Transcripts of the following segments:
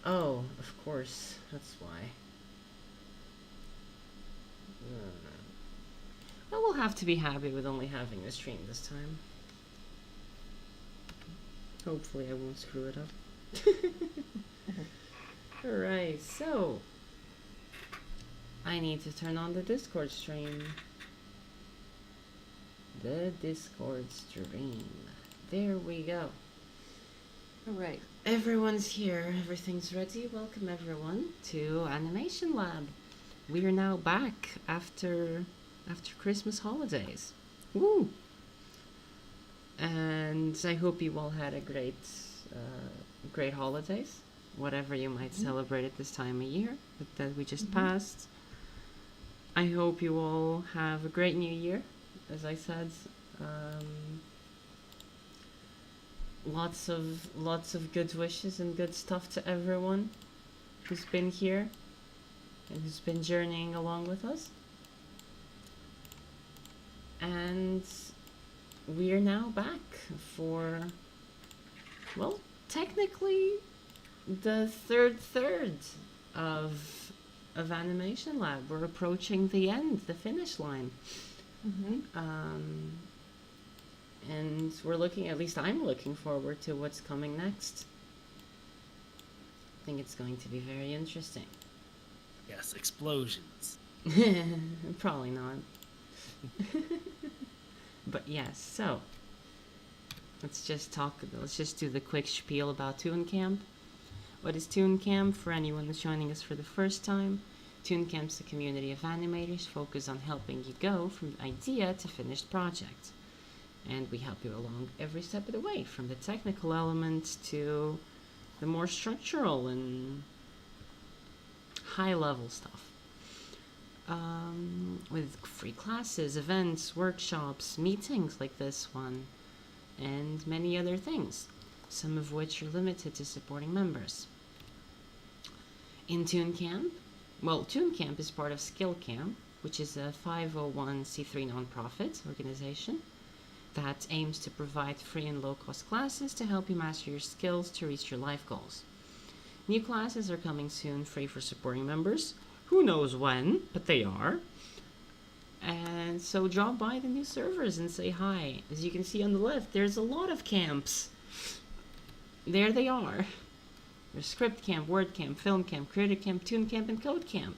Oh, of course. That's why. Well, we'll have to be happy with only having a stream this time. Hopefully I won't screw it up. Alright, so I need to turn on the Discord stream. The Discord stream. There we go. Alright, everyone's here. Everything's ready. Welcome everyone to Animation Lab. We are now back after Christmas holidays. Woo! And I hope you all had a great holidays, whatever you might celebrate at this time of year that we just passed. I hope you all have a great new year. As I said, lots of good wishes and good stuff to everyone who's been here and who's been journeying along with us. And we are now back for, well, technically the third of Animation Lab. We're approaching the end, the finish line. And we're looking, at least I'm looking forward to what's coming next. I think it's going to be very interesting. Yes, explosions. Probably not. But yes, so let's just do the quick spiel about ToonCamp. What is ToonCamp? For anyone that's joining us for the first time, ToonCamp's a community of animators focused on helping you go from idea to finished project. And we help you along every step of the way, from the technical elements to the more structural and high-level stuff. With free classes, events, workshops, meetings like this one, and many other things, some of which are limited to supporting members. In ToonCamp, well, ToonCamp is part of SkillCamp, which is a 501c3 nonprofit organization that aims to provide free and low-cost classes to help you master your skills to reach your life goals. New classes are coming soon, free for supporting members. Who knows when, but they are. And so drop by the new servers and say hi. As you can see on the left, there's a lot of camps. There they are. There's Script Camp, Word Camp, Film Camp, Creator Camp, Toon Camp, and Code Camp.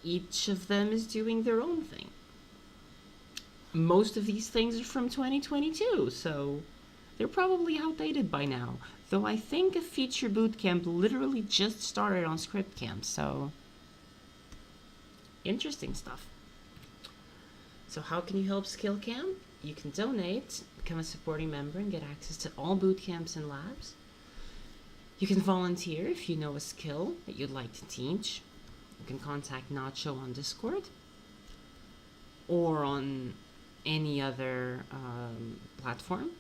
Each of them is doing their own thing. Most of these things are from 2022, so they're probably outdated by now. Though I think a feature bootcamp literally just started on Script Camp, so interesting stuff. So how can you help Skill Camp? You can donate, become a supporting member, and get access to all boot camps and labs. You can volunteer if you know a skill that you'd like to teach. You can contact Nacho on Discord or on any other platform.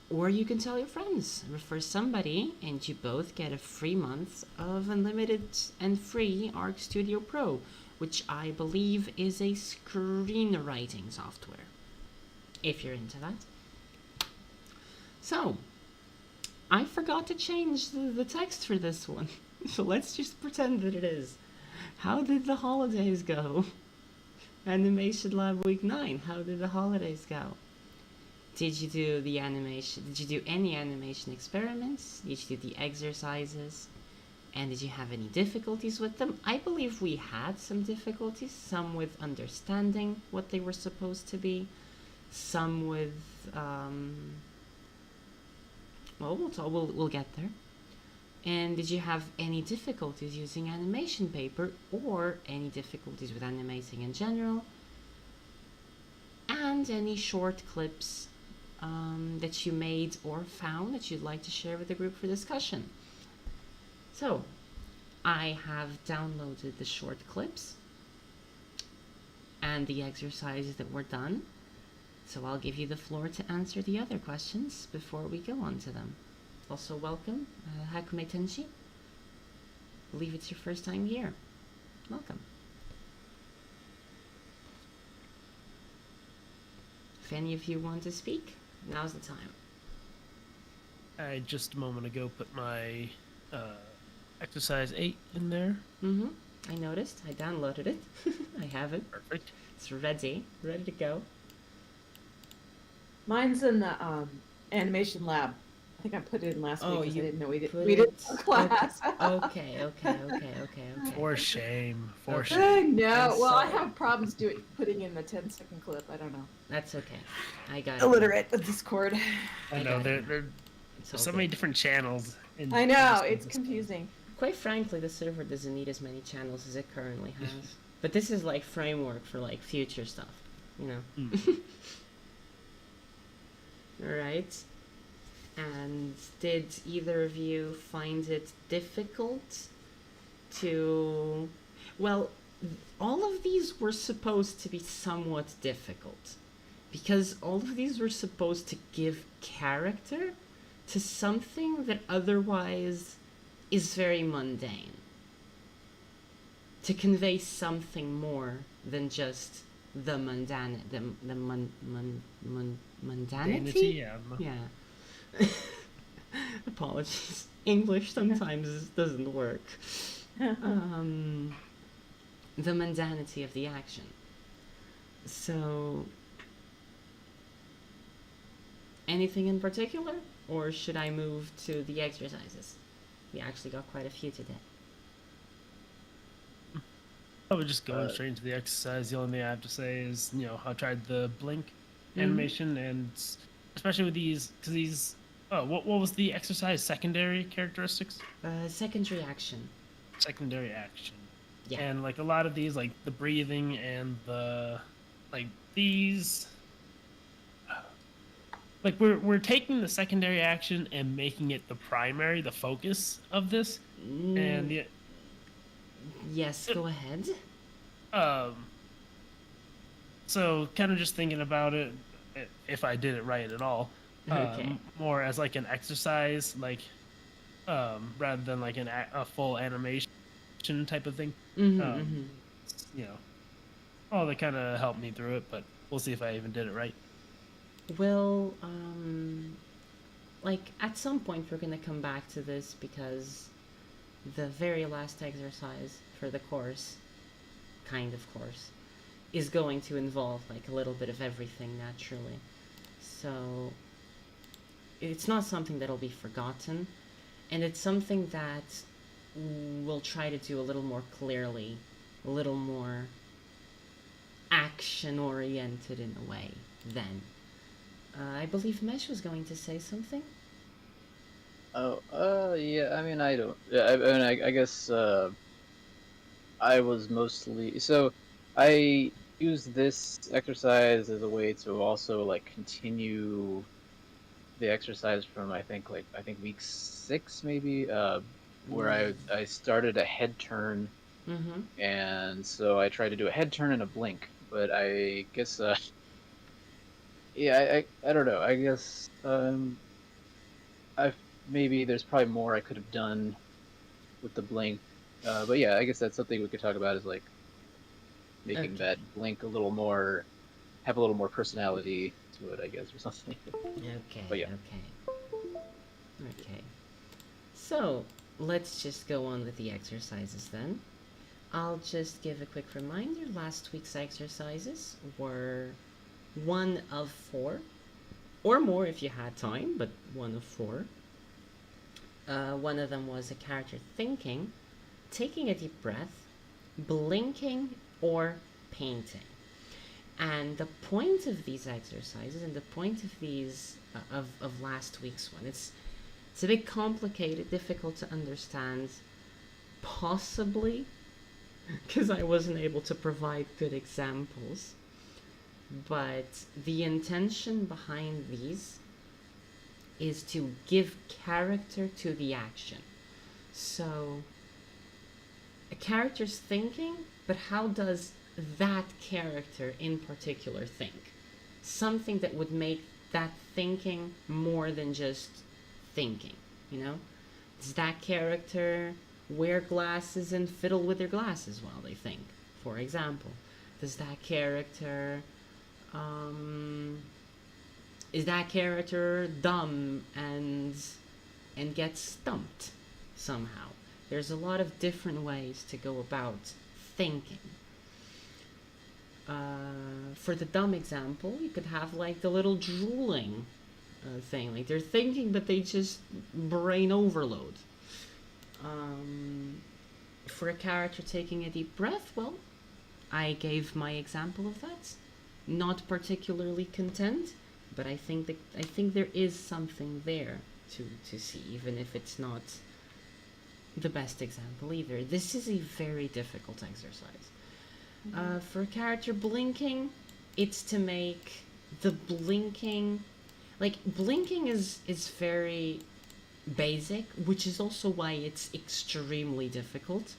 Or you can tell your friends, refer somebody, and you both get a free month of unlimited and free Arc Studio Pro, which I believe is a screenwriting software, if you're into that. So, I forgot to change the text for this one, so let's just pretend that it is. How did the holidays go? Animation Lab Week 9, how did the holidays go? Did you do the animation? Did you do any animation experiments? Did you do the exercises? And did you have any difficulties with them? I believe we had some difficulties, some with understanding what they were supposed to be, some with, well, we'll get there. And did you have any difficulties using animation paper or any difficulties with animating in general? And any short clips that you made or found that you'd like to share with the group for discussion. So, I have downloaded the short clips and the exercises that were done. So I'll give you the floor to answer the other questions before we go on to them. Also welcome, Hakume Tenshi. I believe it's your first time here. Welcome. If any of you want to speak, now's the time. I just a moment ago put my uh, exercise 8 in there. Mm-hmm. I noticed. I downloaded it. I have it. Perfect. It's ready to go. Mine's in the animation lab. I think I put it in last week Oh, because I you didn't know put we did it. for Okay, class. okay. For shame. For Okay. shame. No, I'm well, I sorry. have problems putting in the 10-second clip. I don't know. That's okay. I got it. Illiterate with Discord. I I know got it. there's It's all so good. many different channels in I every know, single it's system. confusing. Quite frankly, the server doesn't need as many channels as it currently has. But this is like framework for like future stuff, you know. Mm. All right. And did either of you find it difficult to? Well, all of these were supposed to be somewhat difficult because all of these were supposed to give character to something that otherwise is very mundane. To convey something more than just the mundanity? Vanity, yeah. Yeah. Apologies. English sometimes doesn't work. The mundanity of the action. So, anything in particular? Or should I move to the exercises? We actually got quite a few today. I would just go straight into the exercise. The only thing I have to say is, I tried the blink Mhm. animation, and especially with these, because these. Oh, what was the exercise secondary characteristics? Secondary action. Secondary action. Yeah. And like a lot of these, like the breathing and the, like these, like we're taking the secondary action and making it the primary, the focus of this, and the Yes, go ahead. um. So kind of just thinking about it, if I did it right at all, Okay. more as like an exercise, like rather than like a full animation type of thing. Um, you know, all that kind of helped me through it, but we'll see if I even did it right. Well, like at some point we're gonna come back to this because the very last exercise for the course, kind of course, is going to involve like a little bit of everything naturally. So it's not something that'll be forgotten, and it's something that we'll try to do a little more clearly, a little more action oriented in a way then. I believe Mesh was going to say something. Oh, yeah. I mean, I don't. Yeah, I guess I was mostly so. I use this exercise as a way to also like continue the exercise from I think week 6 maybe, where I started a head turn, Mm-hmm. and so I tried to do a head turn and a blink, but I guess yeah, I don't know. I guess I've maybe there's probably more I could have done with the blink. But yeah, I guess that's something we could talk about is like making Okay. that blink a little more, have a little more personality to it, I guess, or something. Okay. But yeah. Okay. So let's just go on with the exercises then. I'll just give a quick reminder. Last week's exercises were 1 of 4, or more if you had time, but 1 of 4. One of them was a character thinking, taking a deep breath, blinking, or painting. And the point of these exercises and the point of these of last week's one, it's a bit complicated, difficult to understand, possibly because I wasn't able to provide good examples. But the intention behind these is to give character to the action. So a character's thinking, but how does that character in particular think? Something that would make that thinking more than just thinking, you know? Does that character wear glasses and fiddle with their glasses while they think, for example? Does that character is that character dumb and and get stumped somehow. There's a lot of different ways to go about thinking. For the dumb example, you could have like the little drooling thing. Like they're thinking, but they just brain overload. For a character taking a deep breath, well, I gave my example of that. Not particularly content, but I think there is something there to see, even if it's not the best example either. This is a very difficult exercise. For a character blinking, it's to make the blinking, like blinking is very basic, which is also why it's extremely difficult.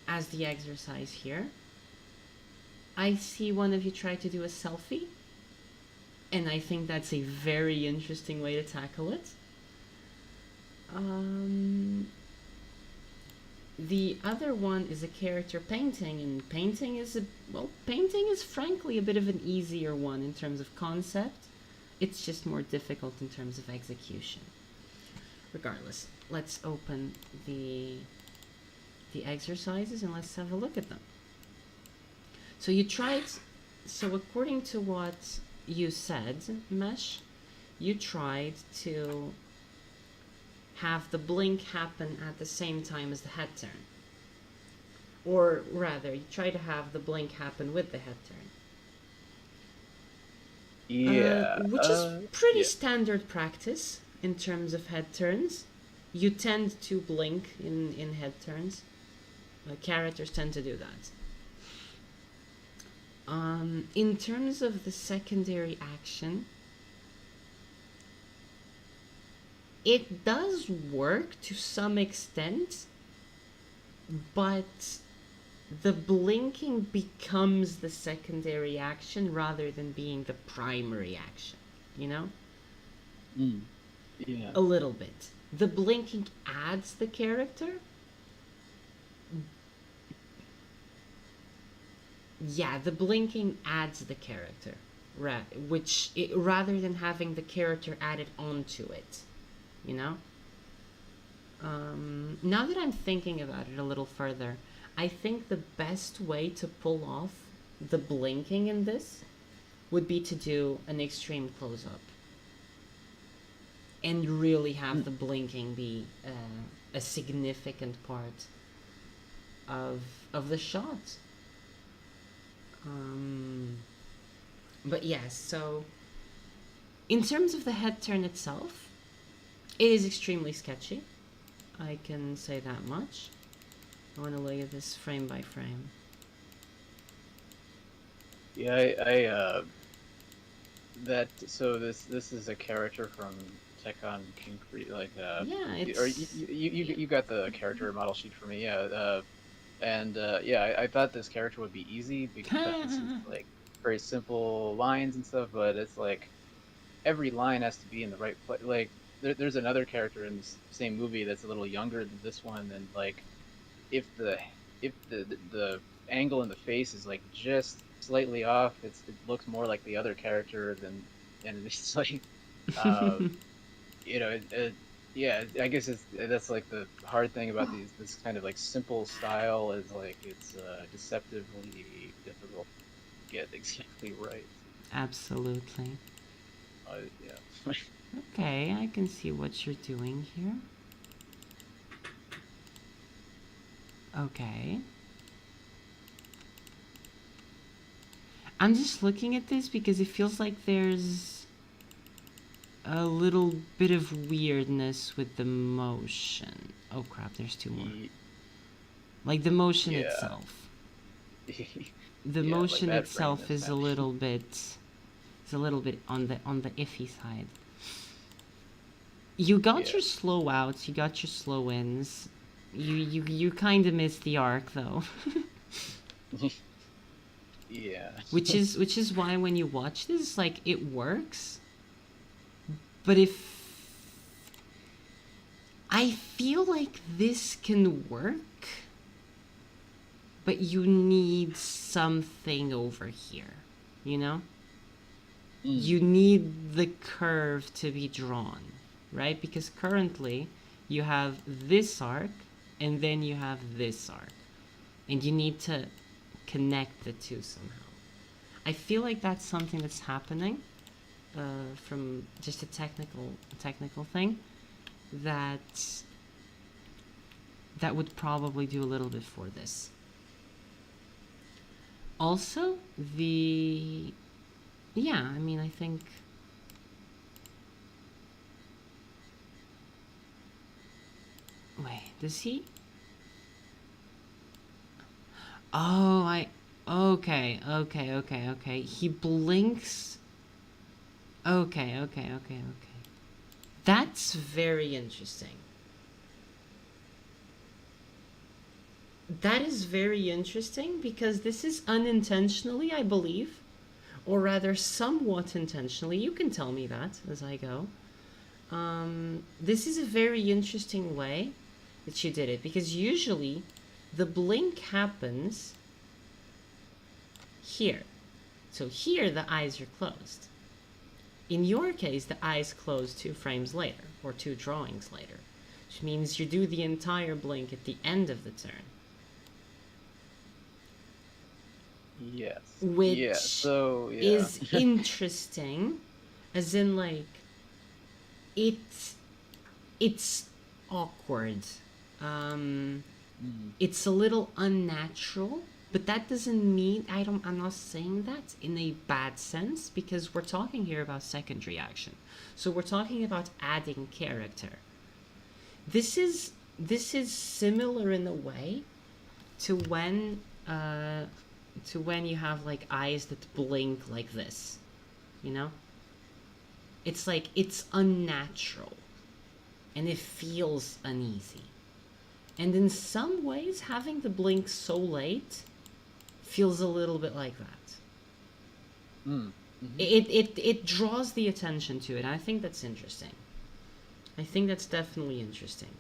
As the exercise here, I see one of you try to do a selfie, and I think that's a very interesting way to tackle it. The other one is a character painting, and painting is frankly a bit of an easier one in terms of concept. It's just more difficult in terms of execution. Regardless, let's open the exercises and let's have a look at them. So according to what you said, Mesh, you tried to have the blink happen at the same time as the head turn. Or rather, you try to have the blink happen with the head turn. Yeah. Which is pretty standard practice in terms of head turns. You tend to blink in head turns. Characters tend to do that. In terms of the secondary action, it does work to some extent, but the blinking becomes the secondary action rather than being the primary action, you know? Yeah. A little bit. The blinking adds the character. Yeah, the blinking adds the character, rather than having the character added onto it, you know? Now that I'm thinking about it a little further, I think the best way to pull off the blinking in this would be to do an extreme close-up and really have the blinking be a significant part of the shot. But yes, so in terms of the head turn itself, it is extremely sketchy. I can say that much. I want to look at this frame by frame. Yeah, so this is a character from Tekken King Free, like Yeah, it's... or you got the character model sheet for me, yeah. I thought this character would be easy because it's like very simple lines and stuff, but it's like every line has to be in the right place. Like there's another character in this same movie that's a little younger than this one, and like if the angle in the face is like just slightly off, it looks more like the other character and it's like yeah, I guess that's like the hard thing about this kind of like simple style is like it's deceptively difficult to get exactly right. Absolutely. Yeah. Okay, I can see what you're doing here. Okay. I'm just looking at this because it feels like there's a little bit of weirdness with the motion. Oh crap, there's two more. Like the motion itself. The motion like itself is a little bit on the iffy side. You got your slow outs, you got your slow ins. You kind of missed the arc though. Yeah. Which is why when you watch this, like, it works. But I feel like this can work, but you need something over here, you know? You need the curve to be drawn. right? Because currently you have this arc and then you have this arc, and you need to connect the two somehow. I feel like that's something that's happening from just a technical thing that would probably do a little bit for this. Also, I think wait, does he? Oh, okay. He blinks. Okay. That's very interesting. That is very interesting because this is unintentionally, I believe, or rather somewhat intentionally. You can tell me that as I go. This is a very interesting way that you did it, because usually the blink happens here. So here the eyes are closed. In your case, the eyes close 2 frames later, or 2 drawings later, which means you do the entire blink at the end of the turn. Yes. Which is interesting, as in, like, it's awkward. It's a little unnatural, but that doesn't mean I'm not saying that in a bad sense, because we're talking here about secondary action. So we're talking about adding character. This is similar in a way to when you have like eyes that blink like this, you know? It's like, it's unnatural and it feels uneasy. And in some ways, having the blink so late feels a little bit like that. It draws the attention to it. I think that's interesting. I think that's definitely interesting.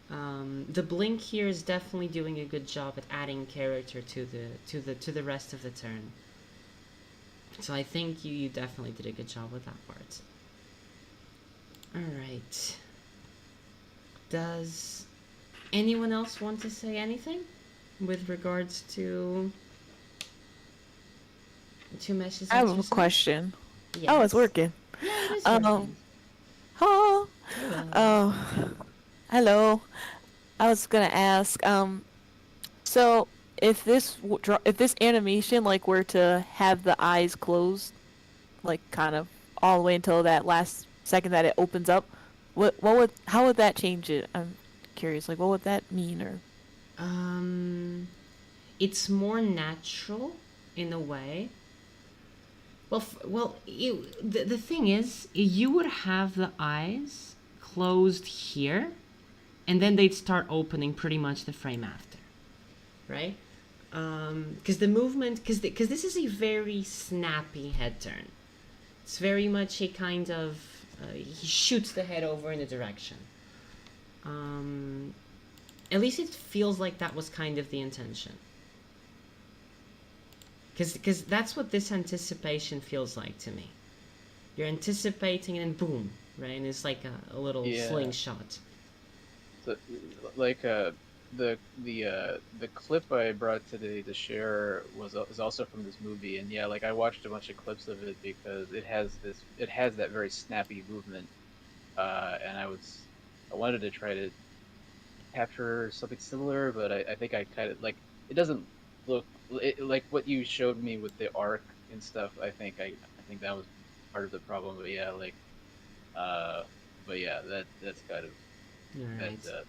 The blink here is definitely doing a good job at adding character to the rest of the turn. So I think you definitely did a good job with that part. Alright. Does anyone else want to say anything with regards to Mesh's I have a exercise? question. Yes. Oh, it's working. Yeah, it is working. Oh, Hello. hello. I was gonna ask. So if this animation like were to have the eyes closed, like kind of all the way until that last second that it opens up, how would that change it? I'm curious. Like, what would that mean, or? It's more natural in a way. The thing is, you would have the eyes closed here, and then they'd start opening pretty much the frame after, right? Because the movement, because this is a very snappy head turn. It's very much a kind of he shoots the head over in a direction. At least it feels like that was kind of the intention. Because that's what this anticipation feels like to me. You're anticipating and then boom, right? And it's like a little slingshot. So, like the clip I brought today to share is also from this movie, and yeah, like I watched a bunch of clips of it because it has that very snappy movement, and I wanted to try to capture something similar, but I think I kind of like it doesn't look like what you showed me with the arc and stuff. I think that was part of the problem, but yeah, like that's kind of Right. that.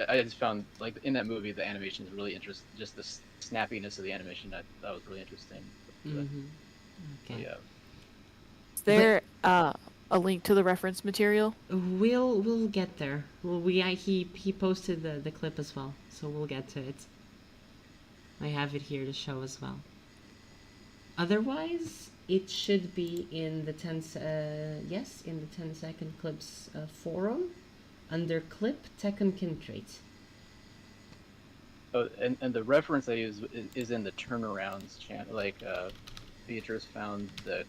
I just found like in that movie the animation is really interesting. Just the snappiness of the animation that was really interesting. Okay. Yeah. Is there a link to the reference material? We'll get there. He posted the clip as well, so we'll get to it. I have it here to show as well. Otherwise, it should be in the 10 second clips forum under clip Tekken Trait. Oh, and the reference I use is in the turnarounds channel. Like Beatrice found the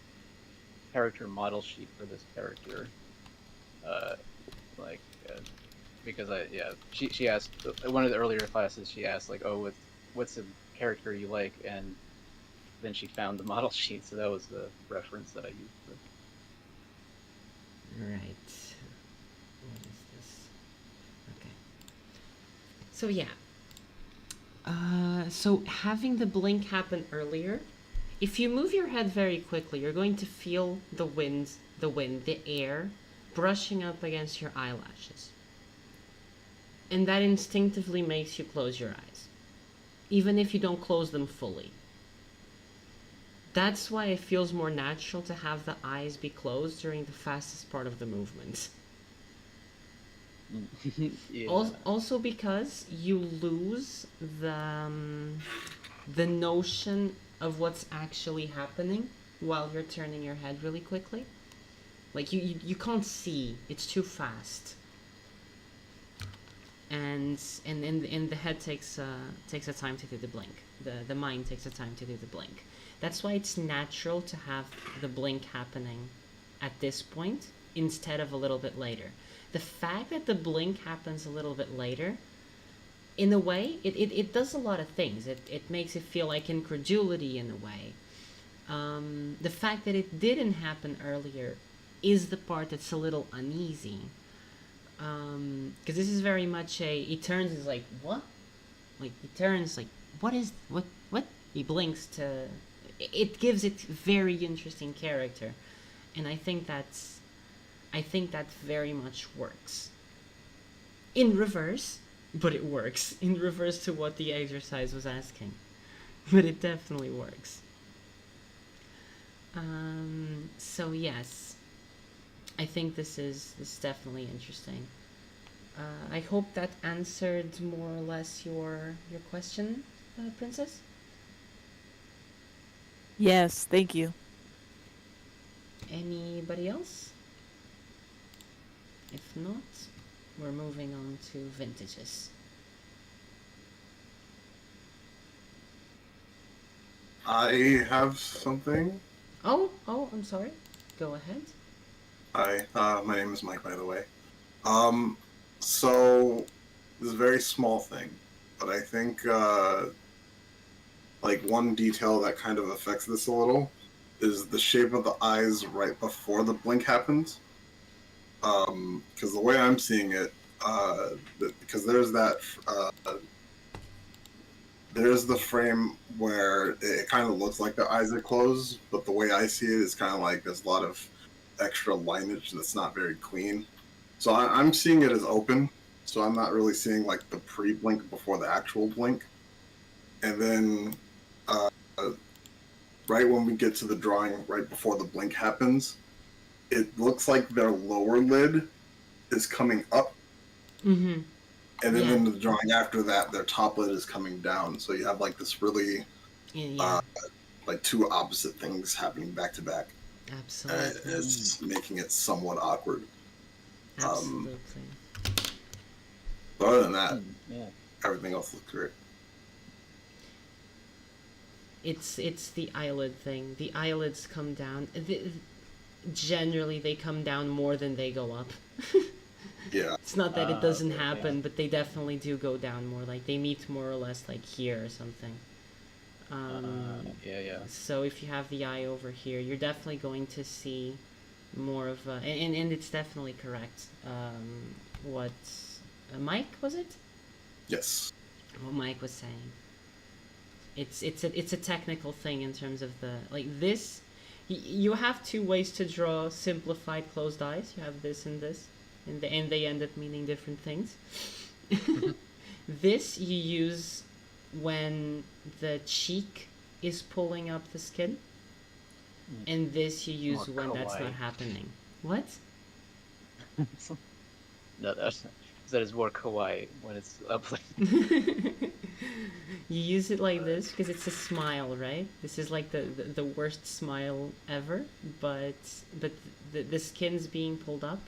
character model sheet for this character uh, like because she asked one of the earlier classes, she asked like, oh, what's a character you like, and then she found the model sheet, so that was the reference that I used for. Right. What is this? Okay. So yeah. So having the blink happen earlier, if you move your head very quickly, you're going to feel the air brushing up against your eyelashes. And that instinctively makes you close your eyes, even if you don't close them fully. That's why it feels more natural to have the eyes be closed during the fastest part of the movement. Yeah. Also because you lose the notion of what's actually happening while you're turning your head really quickly. Like you can't see, it's too fast. And the head takes a time to do the blink. The mind takes a time to do the blink. That's why it's natural to have the blink happening at this point instead of a little bit later. The fact that the blink happens a little bit later, in a way, it does a lot of things. It makes it feel like incredulity in a way. The fact that it didn't happen earlier is the part that's a little uneasy. Because this is very much he turns and is like, what? Like, he turns like, what? He blinks to, it gives it very interesting character. And I think that very much works. In reverse, but it works. In reverse to what the exercise was asking. But it definitely works. So yes, I think this is definitely interesting. I hope that answered more or less your question, Princess. Yes, thank you. Anybody else? If not, we're moving on to vintages. I have something. Oh, I'm sorry. Go ahead. Hi, my name is Mike, by the way. So this is a very small thing, but I think like one detail that kind of affects this a little is the shape of the eyes right before the blink happens. Because the way I'm seeing it, because there's the frame where it kind of looks like the eyes are closed, but the way I see it is kind of like there's a lot of extra lineage that's not very clean. So I'm seeing it as open, so I'm not really seeing like the pre-blink before the actual blink. And then right when we get to the drawing, right before the blink happens, it looks like their lower lid is coming up. Mm-hmm. And then in the drawing after that, their top lid is coming down. So you have like this really, like two opposite things happening back to back. Absolutely. It's making it somewhat awkward. Absolutely. But other than that, Yeah. everything else looks great. It's the eyelid thing. The eyelids come down. Generally, they come down more than they go up. Yeah. It's not that it doesn't Okay, happen, but they definitely do go down more. Like, they meet more or less, like, here or something. Yeah. So if you have the eye over here, you're definitely going to see more of a... And it's definitely correct. What... Mike, was it? Yes. What Mike was saying. It's a technical thing in terms of the... Like, this... You have two ways to draw simplified closed eyes. You have this and this. And they end up meaning different things. This you use when the cheek is pulling up the skin. And this you use More when that's kawaii. not happening. What? No, that is more kawaii when it's up. You use it like this because it's a smile, right? This is like the worst smile ever, but the skin's being pulled up,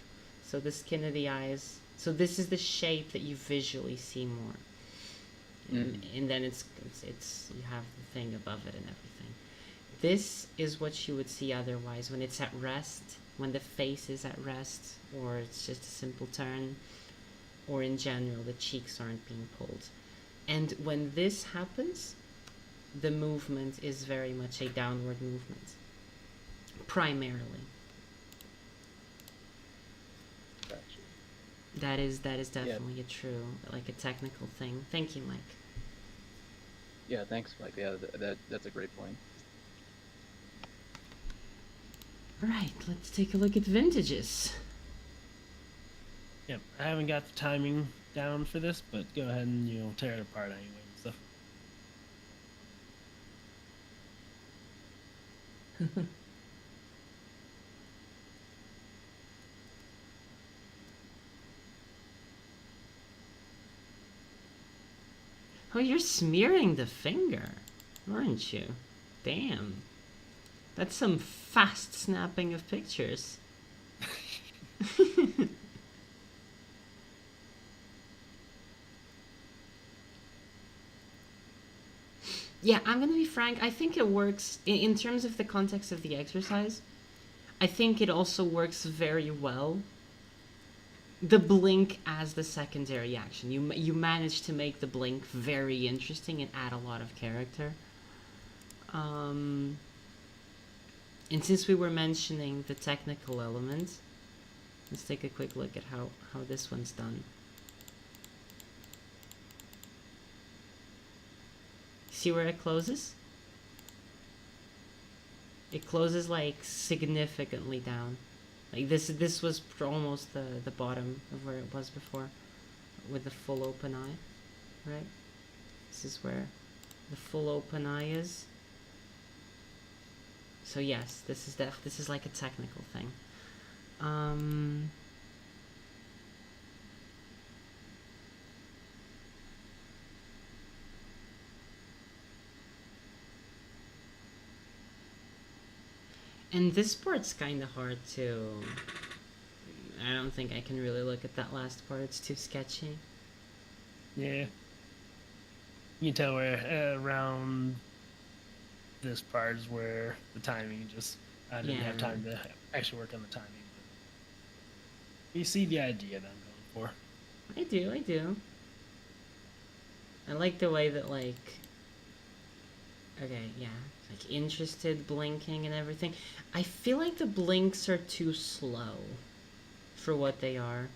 so the skin of the eyes. So this is the shape that you visually see more, and then it's you have the thing above it and everything. this is what you would see otherwise when it's at rest, when the face is at rest, or it's just a simple turn, or in general the cheeks aren't being pulled. And when this happens, the movement is very much a downward movement, primarily. Gotcha. That is definitely a true, like a technical thing. Thank you, Mike. Yeah, thanks, Mike. Yeah, that's a great point. Right, let's take a look at vintages. Yep, I haven't got the timing down for this, but go ahead and tear it apart anyway and stuff. Oh, you're smearing the finger, aren't you? Damn. That's some fast snapping of pictures. Yeah, I'm gonna be frank. I think it works in terms of the context of the exercise. I think it also works very well. The blink as the secondary action. You manage to make the blink very interesting and add a lot of character. And since we were mentioning the technical elements, let's take a quick look at how this one's done. See where it closes? It closes like significantly down. Like this was almost the bottom of where it was before, with the full open eye, right? This is where the full open eye is. So yes, this is like a technical thing. And this part's kind of hard to... I don't think I can really look at that last part. It's too sketchy. Yeah. You can tell where around this part is where the timing I didn't have time to actually work on the timing. But you see the idea that I'm going for. I do. I like the way that, like... Okay, yeah. Like, interested blinking and everything. I feel like the blinks are too slow for what they are.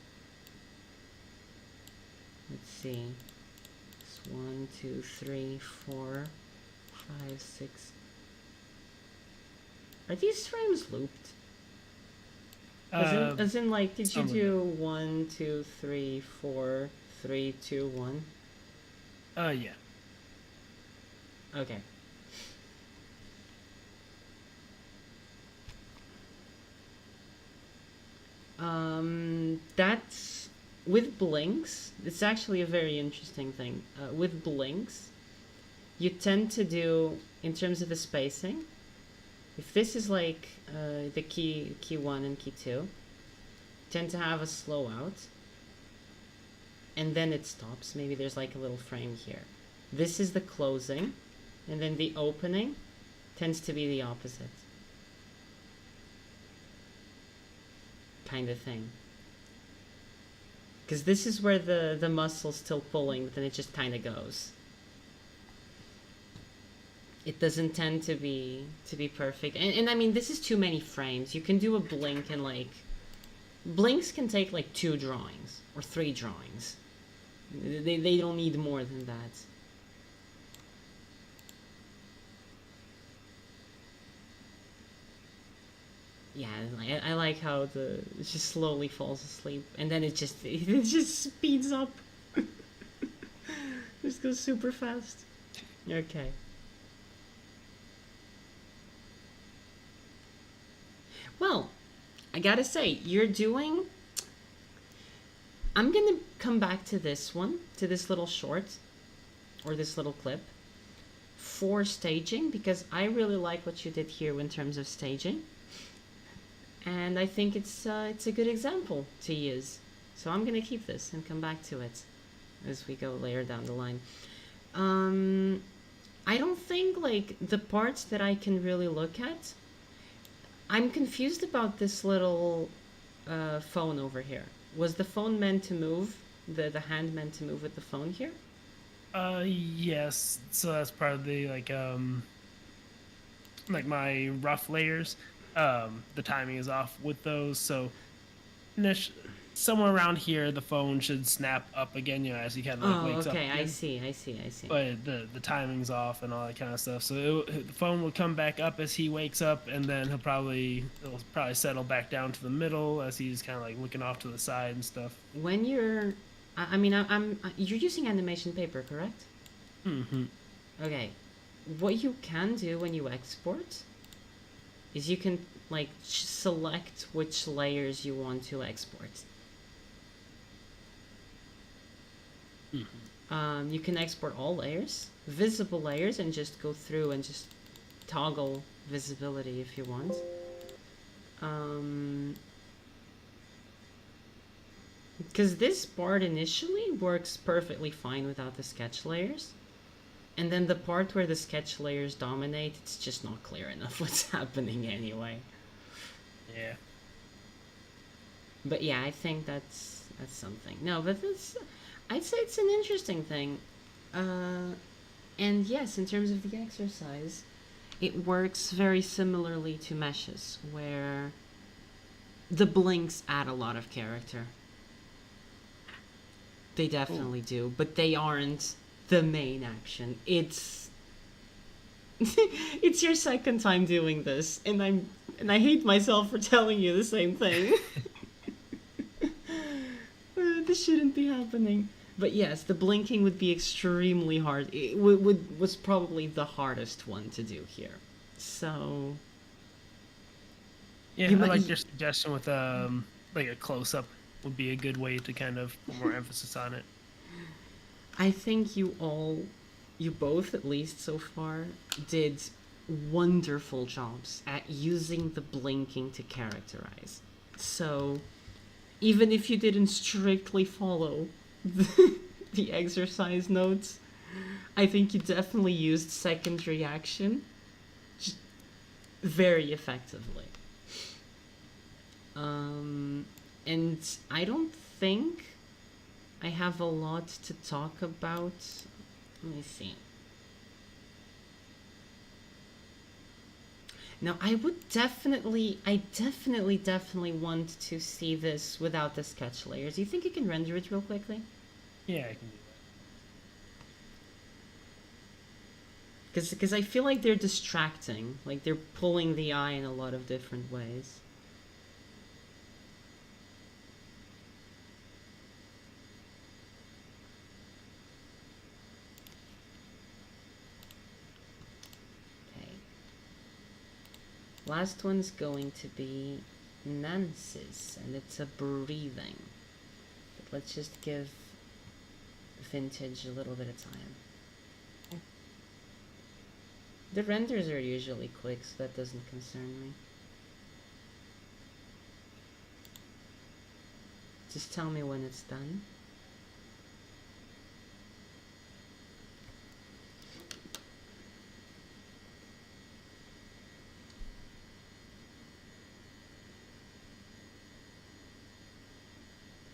Let's see. It's 1, 2, 3, 4, 5, 6. Are these frames looped? As in, like, did you do 1, 2, 3, 4, 3, 2, 1? Yeah. Okay. That's with blinks. It's actually a very interesting thing. With blinks, you tend to do, in terms of the spacing, if this is like the key 1 and key 2, tend to have a slow out, and then it stops. Maybe there's like a little frame here. This is the closing, and then the opening tends to be the opposite. Kind of thing. Because this is where the muscle's still pulling, but then it just kind of goes. It doesn't tend to be perfect. And I mean, this is too many frames. You can do a blink and like... Blinks can take like 2 drawings or 3 drawings. They don't need more than that. Yeah, I like how it just slowly falls asleep, and then it just speeds up. Just goes super fast. Okay. Well, I gotta say, you're doing... I'm gonna come back to this one, to this little short, or this little clip, for staging, because I really like what you did here in terms of staging. And I think it's a good example to use. So I'm gonna keep this and come back to it as we go later down the line. I don't think, like, the parts that I can really look at, I'm confused about this little phone over here. Was the phone meant to move? The hand meant to move with the phone here? Yes. So that's part of the like my rough layers. The timing is off with those, so somewhere around here the phone should snap up again, you know, as he kind of like Oh, wakes up okay, I again. see. But the timing's off and all that kind of stuff. So the phone will come back up as he wakes up, and then it'll probably settle back down to the middle as he's kind of like looking off to the side and stuff. When you're, I mean, you're using animation paper, correct? Mm-hmm. Okay. What you can do when you export is you can like select which layers you want to export. Mm-hmm. You can export all layers, visible layers, and just go through and just toggle visibility if you want. Because this part initially works perfectly fine without the sketch layers. And then the part where the sketch layers dominate, it's just not clear enough what's happening anyway. Yeah. But yeah, I think that's something. No, but I'd say it's an interesting thing. And yes, in terms of the exercise, it works very similarly to meshes, where the blinks add a lot of character. They definitely do, but they aren't the main action. It's it's your second time doing this, and I hate myself for telling you the same thing. This shouldn't be happening. But yes, the blinking would be extremely hard. It was probably the hardest one to do here. So Yeah, You I might- like your suggestion with like a close up would be a good way to kind of put more emphasis on it. I think you both at least so far, did wonderful jobs at using the blinking to characterize. So, even if you didn't strictly follow the exercise notes, I think you definitely used second reaction very effectively. And I don't think I have a lot to talk about. Let me see. Now, I definitely want to see this without the sketch layers. Do you think you can render it real quickly? Yeah, I can do that. Because I feel like they're distracting. Like, they're pulling the eye in a lot of different ways. Last one's going to be Nancy's, and it's a breathing. But let's just give Vintage a little bit of time. The renders are usually quick, so that doesn't concern me. Just tell me when it's done.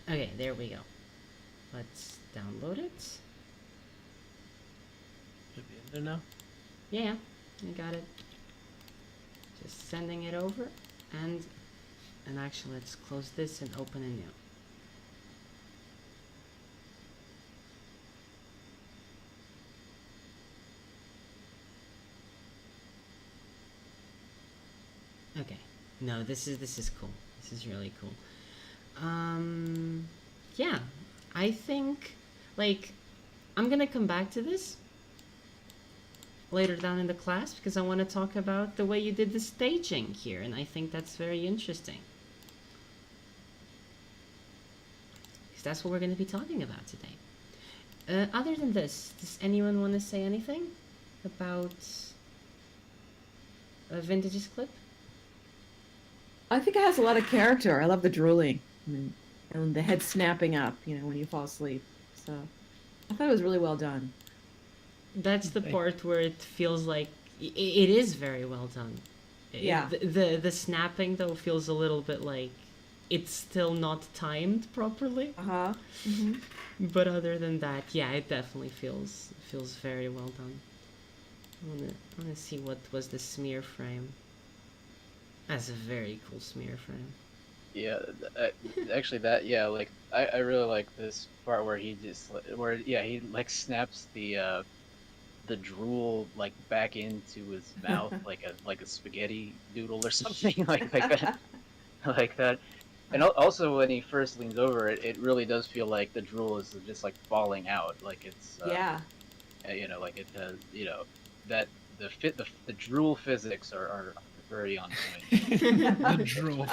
Okay, there we go. Let's download it. Should be in there now. Yeah, I got it. Just sending it over, and actually let's close this and open a new. Okay. No, this is cool. This is really cool. Yeah, I think, like, I'm gonna come back to this later down in the class because I want to talk about the way you did the staging here, and I think that's very interesting. Because that's what we're going to be talking about today. Other than this, does anyone want to say anything about Vintage's clip? I think it has a lot of character. I love the drooling and the head snapping up, you know, when you fall asleep. So I thought it was really well done. That's the Okay. part where it feels like it is very well done. Yeah. The snapping though feels a little bit like it's still not timed properly. Uh-huh. Hmm. But other than that, yeah, it definitely feels very well done. I wanna see what was the smear frame. That's a very cool smear frame. Yeah, actually, like I really like this part where he just he like snaps the drool like back into his mouth like a spaghetti noodle or something like that like that. And also when he first leans over, it really does feel like the drool is just like falling out, like it's Yeah. like it has that the drool physics are very on point. The drool.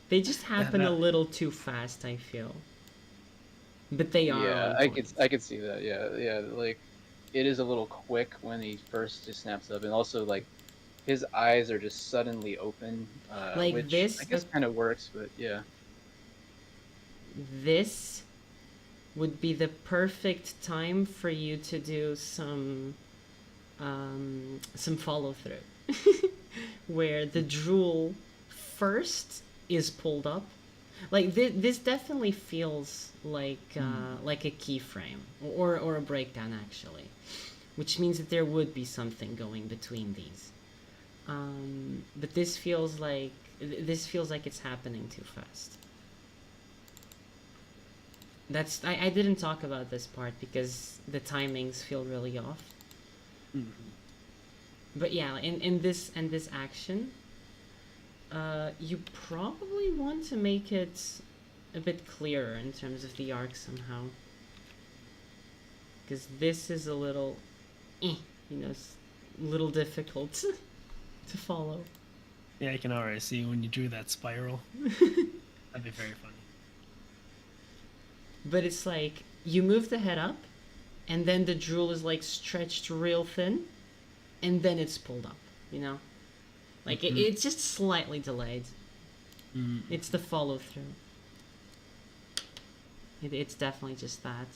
They just happen a no. little too fast, I feel. But they are Yeah, on point. I could see that. Yeah, like it is a little quick when he first just snaps up, and also like his eyes are just suddenly open, Like which I this, guess kind of works, but yeah. this would be the perfect time for you to do some follow through, where the drool first is pulled up. Like this definitely feels like a keyframe or a breakdown actually, which means that there would be something going between these. But this feels like it's happening too fast. I didn't talk about this part because the timings feel really off. But yeah, in this action, you probably want to make it a bit clearer in terms of the arc somehow, because this is a little, it's a little difficult to follow. Yeah, I can already see when you drew that spiral. That'd be very funny. But it's like you move the head up, and then the drool is like stretched real thin, and then it's pulled up. Like it's just slightly delayed. It's the follow through. It's definitely just that.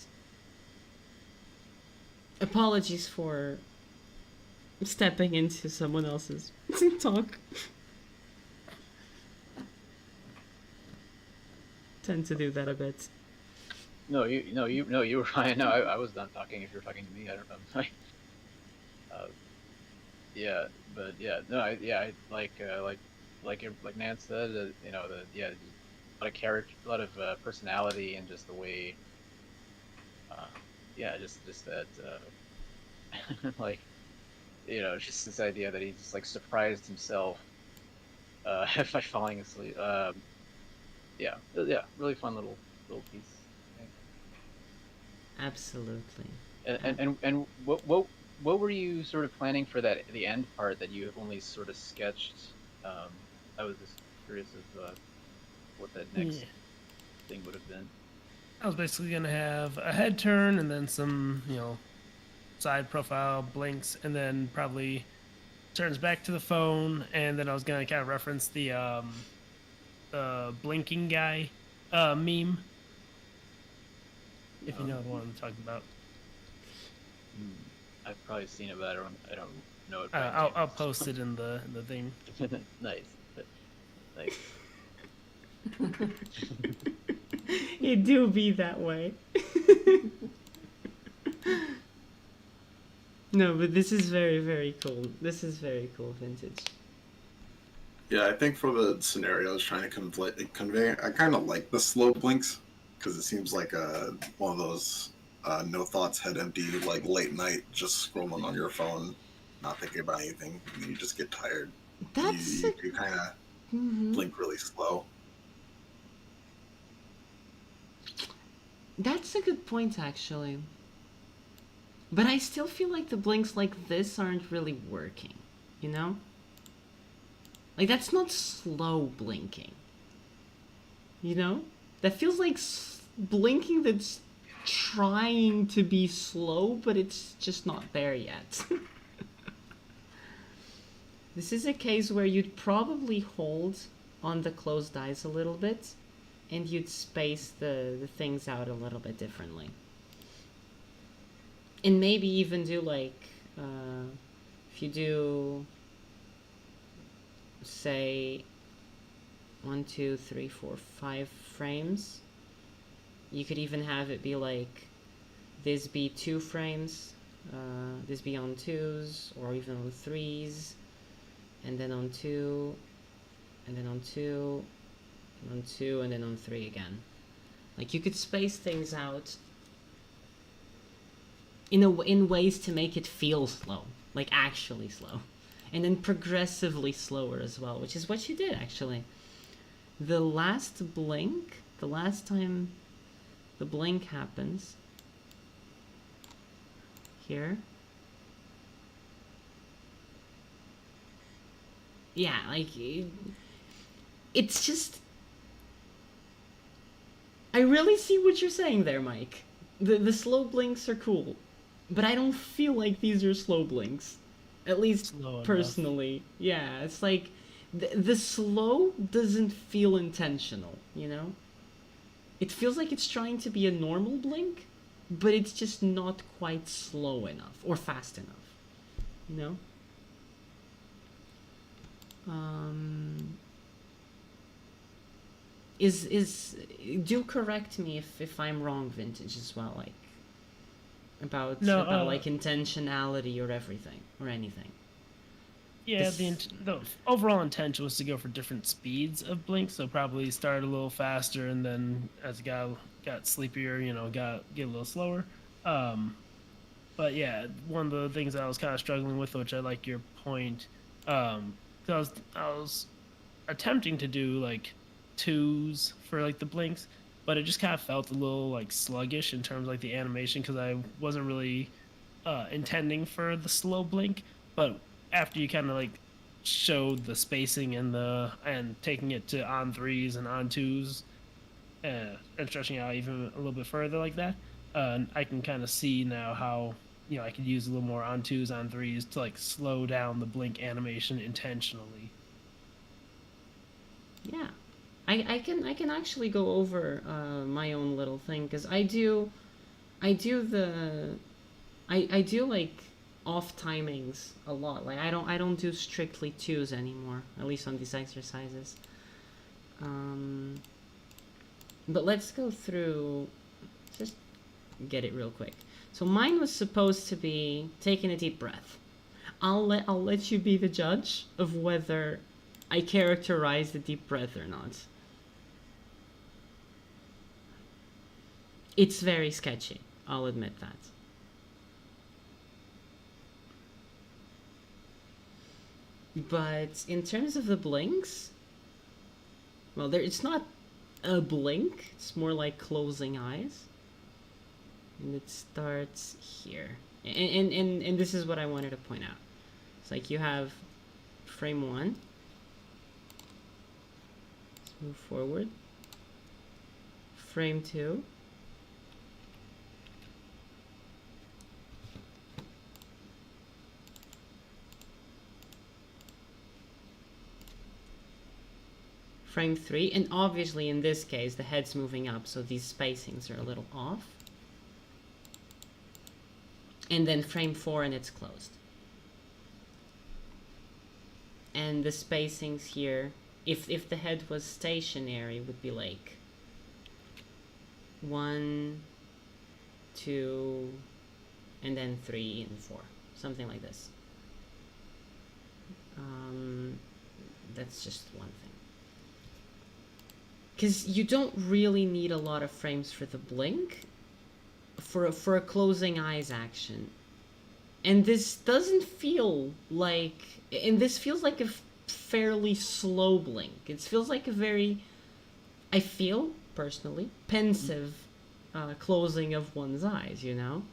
Apologies for stepping into someone else's talk. Tend to do that a bit. No, you were fine. No, I was done talking. If you're talking to me, I don't know. Yeah, but yeah, no, I like Nan said, a lot of character, a lot of personality, and just the way, just that, like, just this idea that he just like surprised himself by falling asleep. Really fun little piece. Absolutely. And what were you sort of planning for the end part that you only sort of sketched? I was just curious of what that next thing would have been. I was basically gonna have a head turn and then some, side profile blinks, and then probably turns back to the phone, and then I was gonna kind of reference the blinking guy meme, if you know the one I'm talking about. I've probably seen it, but I don't know it. I'll post it in the thing. Nice. Nice. It do be that way. No, but this is very, very cool. This is very cool, vintage. Yeah, I think for the scenario I was trying to convey, I kind of like the slow blinks because it seems like one of those no thoughts, head empty, like late night, just scrolling on your phone, not thinking about anything. And you just get tired. You kind of blink really slow. That's a good point, actually. But I still feel like the blinks like this aren't really working, you know? Like, that's not slow blinking. You know? That feels like blinking that's trying to be slow, but it's just not there yet. This is a case where you'd probably hold on the closed eyes a little bit, and you'd space the things out a little bit differently. And maybe even do like, if you do, say, 1, 2, 3, 4, 5 frames, you could even have it be like, this be 2 frames, this be on 2s, or even on 3s, and then on 2, and then on 2, and on 2, and then on 3 again. Like, you could space things out in ways to make it feel slow, like actually slow, and then progressively slower as well, which is what you did actually. The last blink, the last time the blink happens here, yeah, like it's just, I really see what you're saying there, Mike. The slow blinks are cool, but I don't feel like these are slow blinks. At least Slow enough. personally. Yeah, it's like the slow doesn't feel intentional, you know? It feels like it's trying to be a normal blink, but it's just not quite slow enough or fast enough, you know? Do correct me if I'm wrong, Vintage, as well, like about like intentionality or everything or anything. Yeah, the overall intention was to go for different speeds of blink, so probably start a little faster, and then as it got sleepier, you know, get a little slower. But yeah, one of the things I was kind of struggling with, which I like your point, 'cause I was attempting to do like 2s for like the blinks, but it just kind of felt a little like sluggish in terms of like the animation, because I wasn't really intending for the slow blink. But after you kind of like showed the spacing and taking it to on 3s and on 2s, and stretching out even a little bit further like that, I can kind of see now how, you know, I could use a little more on 2s, on 3s to like slow down the blink animation intentionally. Yeah, I can actually go over my own little thing, because I do like off timings a lot. Like I don't do strictly 2s anymore, at least on these exercises. But let's go through, just get it real quick. So mine was supposed to be taking a deep breath. I'll let you be the judge of whether I characterize the deep breath or not. It's very sketchy, I'll admit that. But in terms of the blinks, well, it's not a blink, it's more like closing eyes. And it starts here. And this is what I wanted to point out. It's like you have frame 1. Let's move forward. Frame 2. Frame 3, and obviously in this case the head's moving up, so these spacings are a little off. And then frame 4 and it's closed. And the spacings here, if the head was stationary, would be like 1, 2, and then 3 and 4, something like this. That's just one thing. Because you don't really need a lot of frames for the blink, for a closing eyes action. And this doesn't feel like, and this feels like a fairly slow blink. It feels like a very, I feel, personally, pensive closing of one's eyes, you know?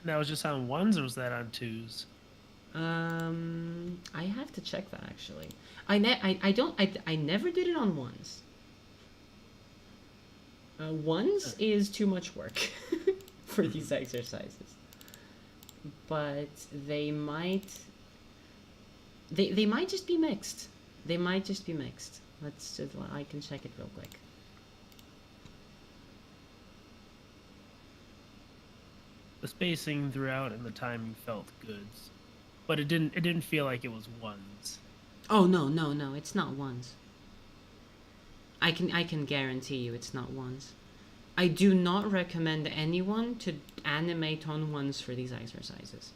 That was just on 1s, or was that on 2s? I have to check that actually. I never did it on 1s. 1s is too much work for these exercises. But they might just be mixed. They might just be mixed. I can check it real quick. The spacing throughout and the timing felt good, but it didn't feel like it was ones. Oh no, it's not ones. I can guarantee you it's not ones. I do not recommend anyone to animate on ones for these exercises.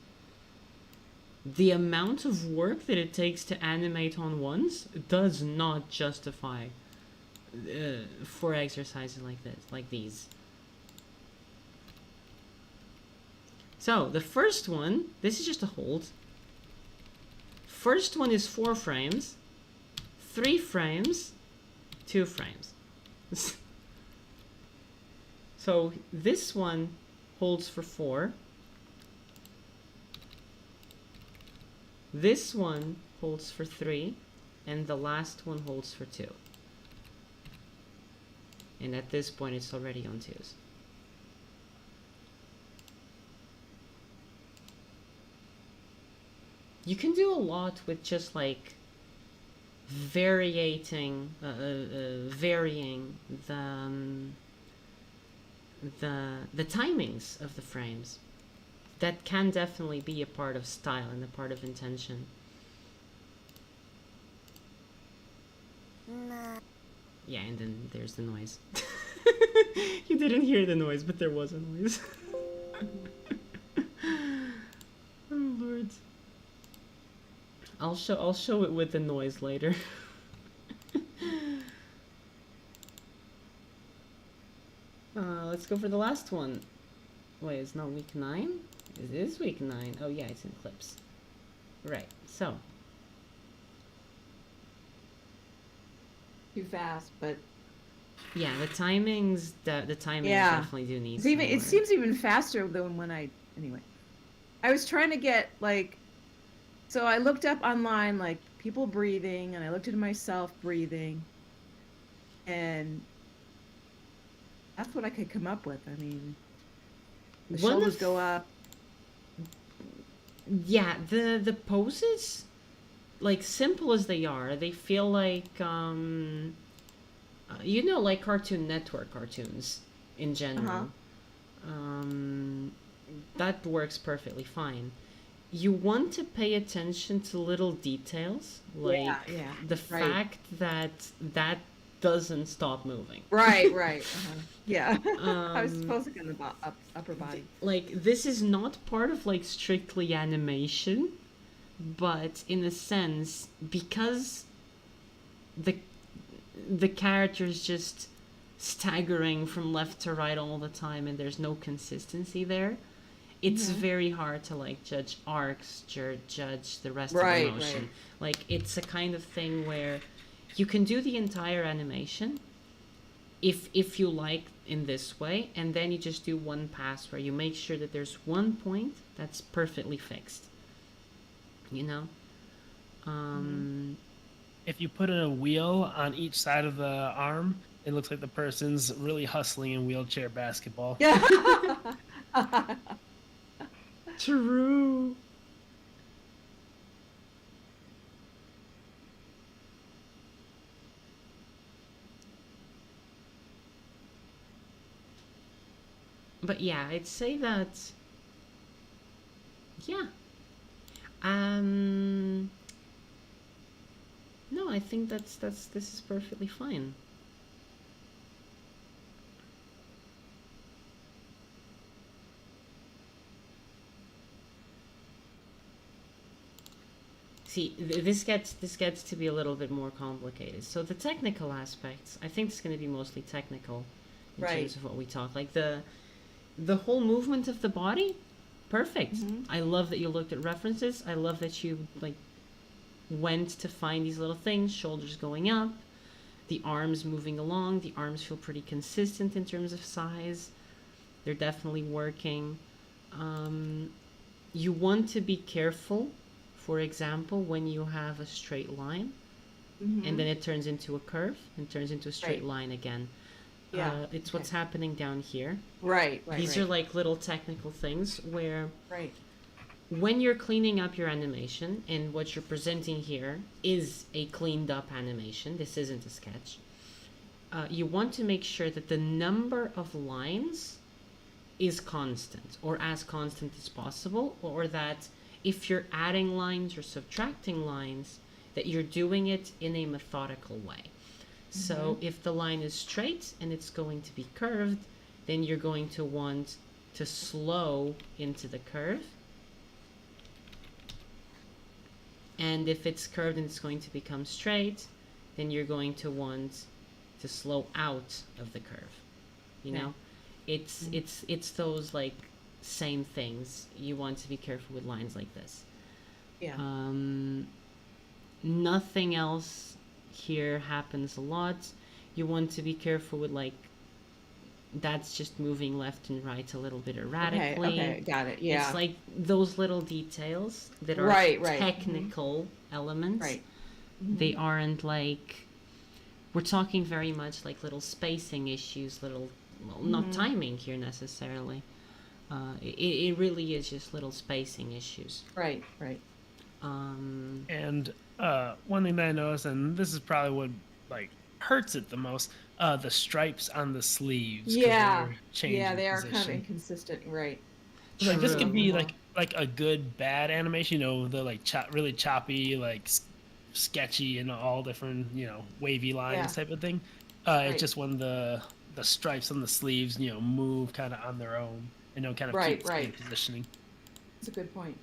The amount of work that it takes to animate on ones does not justify for exercises like these. So the first one, this is just a hold. First one is 4 frames, 3 frames, 2 frames. So this one holds for 4. This one holds for 3, and the last one holds for 2. And at this point it's already on 2s. You can do a lot with just like varying the timings of the frames. That can definitely be a part of style and a part of intention. Yeah, and then there's the noise. You didn't hear the noise, but there was a noise. Oh Lord. I'll show it with the noise later. Let's go for the last one. Wait, it's not week 9? It is week 9. Oh yeah, it's in clips. Right, so. Too fast, but Yeah, the timings Yeah. definitely do need it's some even. It work. seems even faster than when I. Anyway, I was trying to get like. So I looked up online like people breathing, and I looked at myself breathing, and that's what I could come up with. I mean, the One shoulders of- go up. Yeah, the poses, like simple as they are, they feel like you know, like Cartoon Network cartoons in general. That works perfectly fine. You want to pay attention to little details, like yeah, the right. fact that doesn't stop moving. Right. Yeah. I was Um, focusing on the upper body. Like, this is not part of like strictly animation, but in a sense, because the character's just staggering from left to right all the time and there's no consistency there, it's very hard to like judge arcs, judge the rest Right, of the motion. right. Like, it's a kind of thing where you can do the entire animation if you like in this way, and then you just do one pass where you make sure that there's one point that's perfectly fixed, you know. If you put a wheel on each side of the arm, it looks like the person's really hustling in wheelchair basketball. Yeah. True. But yeah, I'd say that. Yeah. No, I think this is perfectly fine. See, this gets to be a little bit more complicated. So the technical aspects, I think it's going to be mostly technical in Right. terms of what we talk. Like the whole movement of the body, perfect. I love that you looked at references. I love that you like went to find these little things, shoulders going up, the arms moving along. The arms feel pretty consistent in terms of size. They're definitely working. You want to be careful, for example, when you have a straight line and then it turns into a curve and turns into a straight Right. line again. Yeah, It's what's happening down here. Right. These are like little technical things where Right. when you're cleaning up your animation, and what you're presenting here is a cleaned up animation, this isn't a sketch, you want to make sure that the number of lines is constant, or as constant as possible, or that if you're adding lines or subtracting lines, that you're doing it in a methodical way. So if the line is straight and it's going to be curved, then you're going to want to slow into the curve. And if it's curved and it's going to become straight, then you're going to want to slow out of the curve. You know, it's those like same things. You want to be careful with lines like this. Yeah. Nothing else here happens a lot. You want to be careful with like, that's just moving left and right a little bit erratically. Okay, got it. Yeah. It's like those little details that are Right. technical elements. Right. They aren't like, we're talking very much like little spacing issues, little, well, not timing here necessarily. It really is just little spacing issues. Right. And one thing that I noticed, and this is probably what like hurts it the most, the stripes on the sleeves. 'Cause Yeah. they're changing Yeah, they are kind of position. inconsistent. Right. Like this could be True. like a good bad animation, you know, the like really choppy, like sketchy and all different, you know, wavy lines type of thing. It's just when the stripes on the sleeves, you know, move kind of on their own, you know, kind of keep the same positioning. That's a good point.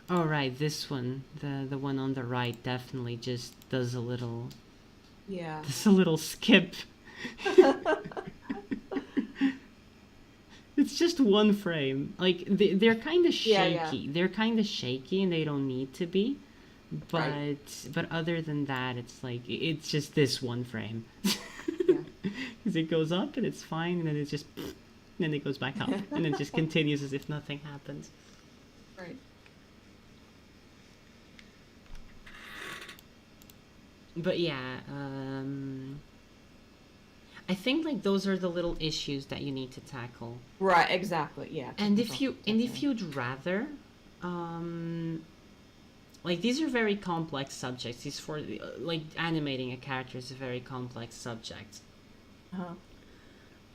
Oh, right, this one, the one on the right, definitely just does a little Yeah. skip. It's just one frame. Like they're kind of shaky. Yeah. They're kind of shaky, and they don't need to be. But Right. but other than that, it's like it's just this one frame. Yeah. Because it goes up and it's fine, and then it just, and then it goes back up, and it just continues as if nothing happened. Right. But yeah, I think like those are the little issues that you need to tackle. Right. Exactly. Yeah. And if you'd rather, like these are very complex subjects. These for like animating a character is a very complex subject.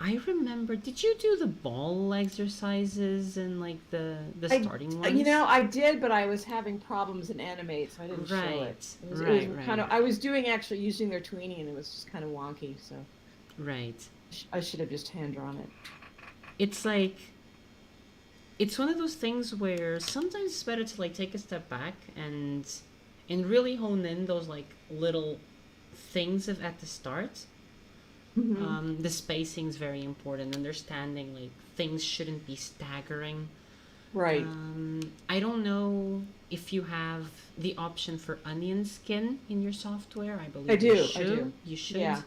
I remember. Did you do the ball exercises and like the starting ones? You know, I did, but I was having problems in Animate, so I didn't show it. It was kind of. I was doing actually using their tweening, and it was just kind of wonky. So. Right. I should have just hand drawn it. It's like, it's one of those things where sometimes it's better to like take a step back and really hone in those like little things at the start. The spacing's very important. Understanding like things shouldn't be staggering. Right. I don't know if you have the option for onion skin in your software. I believe I do. you should. I do. You should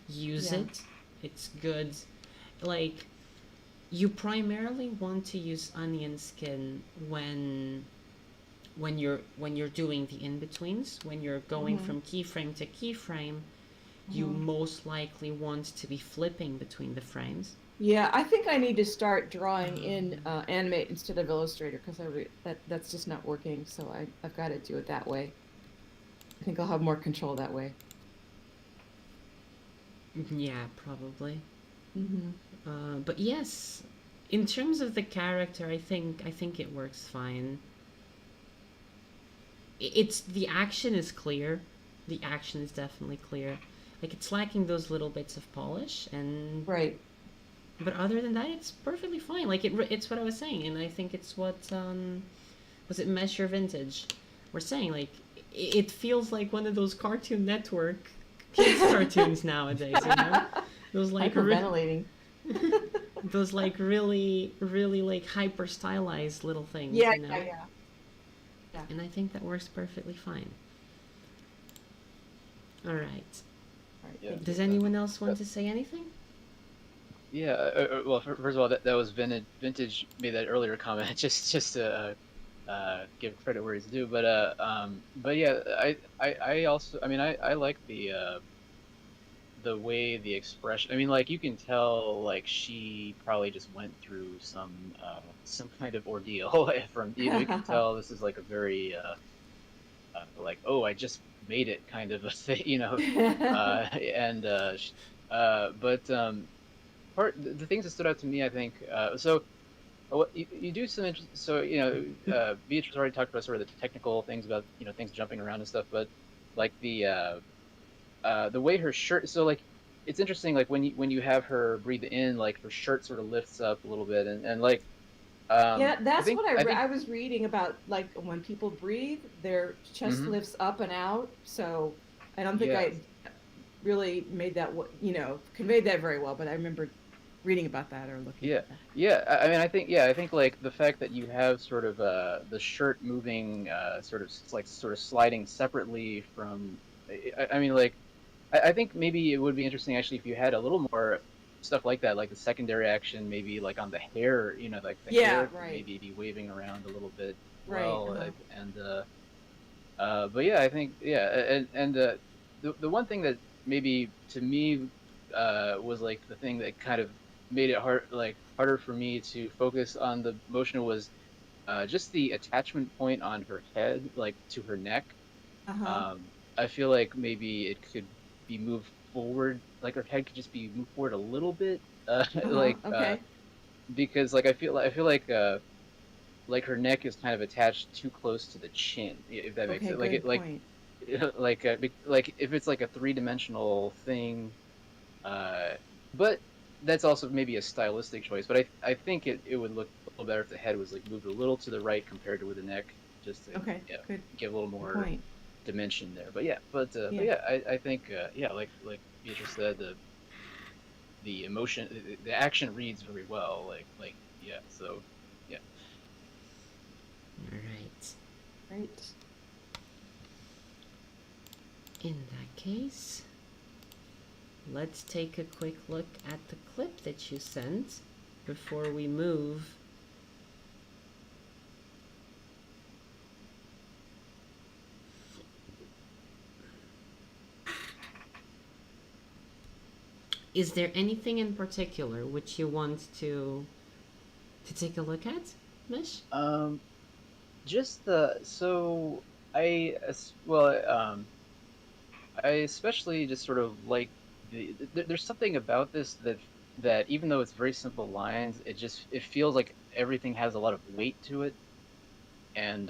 use Yeah. it. It's good. Like, you primarily want to use onion skin when you're doing the in-betweens, when you're going from keyframe to keyframe. You most likely want to be flipping between the frames. Yeah, I think I need to start drawing in Animate instead of Illustrator because that's just not working. So I've got to do it that way. I think I'll have more control that way. Yeah, probably. But yes, in terms of the character, I think it works fine. It's the action is clear. The action is definitely clear. Like it's lacking those little bits of polish, and Right. but other than that, it's perfectly fine. Like it's what I was saying, and I think it's what was it Measure Vintage? We're saying like it feels like one of those Cartoon Network kids cartoons nowadays. You know, those like Hyperventilating. those like really like hyper stylized little things. Yeah, you know? yeah. And I think that works perfectly fine. All right. Yeah. Does anyone else want to say anything? Yeah. Well, first of all, that was Vintage made that earlier comment just to give credit where it's due. But yeah, I also, I mean, I like the way the expression. I mean, like you can tell, like she probably just went through some kind of ordeal from. You can tell this is like a very like, oh, I just made it kind of a thing, you know. And but the things that stood out to me, I think, what you do some so Beatrice already talked about sort of the technical things about things jumping around and stuff, but like the way her shirt, so like it's interesting, like when you have her breathe in, like her shirt sort of lifts up a little bit, and like Yeah, I that's think what I think I was reading about. Like when people breathe, their chest hmm lifts up and out. So I don't think yes. I really made that, conveyed that very well. But I remember reading about that or looking Yeah, at that. yeah. I mean, I think like the fact that you have sort of the shirt moving, sort of like sort of sliding separately from. I mean, like I think maybe it would be interesting actually if you had a little more stuff like that, like the secondary action, maybe like on the hair, like the Yeah, hair could right, maybe be waving around a little bit as right. well, Uh-huh. and but yeah, I think yeah, and the one thing that maybe to me was like the thing that kind of made it harder for me to focus on the motion was just the attachment point on her head, like to her neck. Uh-huh. I feel like maybe it could be moved forward, like her head could just be moved forward a little bit, Uh-huh. Okay. because I feel like her neck is kind of attached too close to the chin, if that makes Okay, it like good it point. like if it's like a three-dimensional thing, uh, but that's also maybe a stylistic choice. But I think it would look a little better if the head was like moved a little to the right compared to with the neck, just to Okay, yeah good give a little good more point. dimension there. But Yeah. yeah, I think yeah, like Beatrice said, the emotion, the action reads very well. Yeah, so yeah. All right. Right. In that case, let's take a quick look at the clip that you sent before we move. Is there anything in particular which you want to take a look at, Mish? Um, just the so I as well I especially just sort of like there's something about this that even though it's very simple lines, it feels like everything has a lot of weight to it, and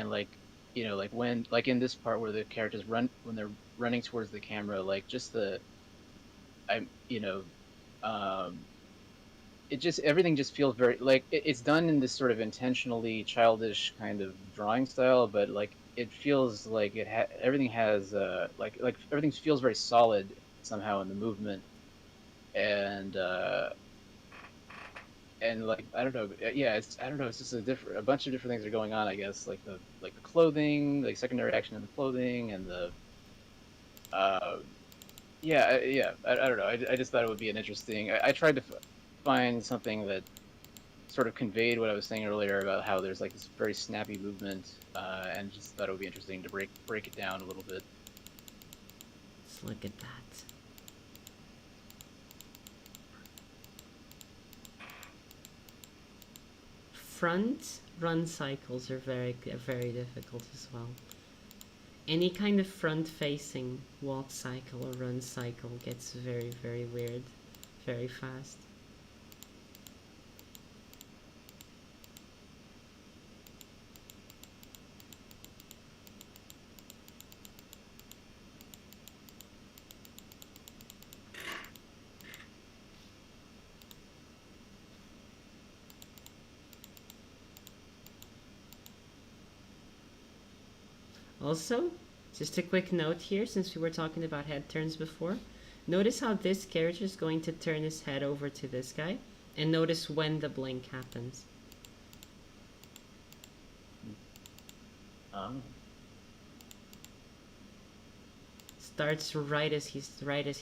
like like when like in this part where the characters run when they're running towards the camera, like just the I'm um it just everything just feels very like it's done in this sort of intentionally childish kind of drawing style, but like it feels like everything has like everything feels very solid somehow in the movement, and like I don't know, yeah, it's I don't know, it's just a bunch of different things are going on, I guess, like the clothing, like secondary action in the clothing, and the uh yeah, I don't know, I just thought it would be an interesting. I tried to find something that sort of conveyed what I was saying earlier about how there's like this very snappy movement, and just thought it would be interesting to break it down a little bit. Let's look at that. Front run cycles are very difficult as well. Any kind of front facing walk cycle or run cycle gets very weird very fast. Also, just a quick note here, since we were talking about head turns before, notice how this character is going to turn his head over to this guy, and notice when the blink happens. Um, Starts right as he's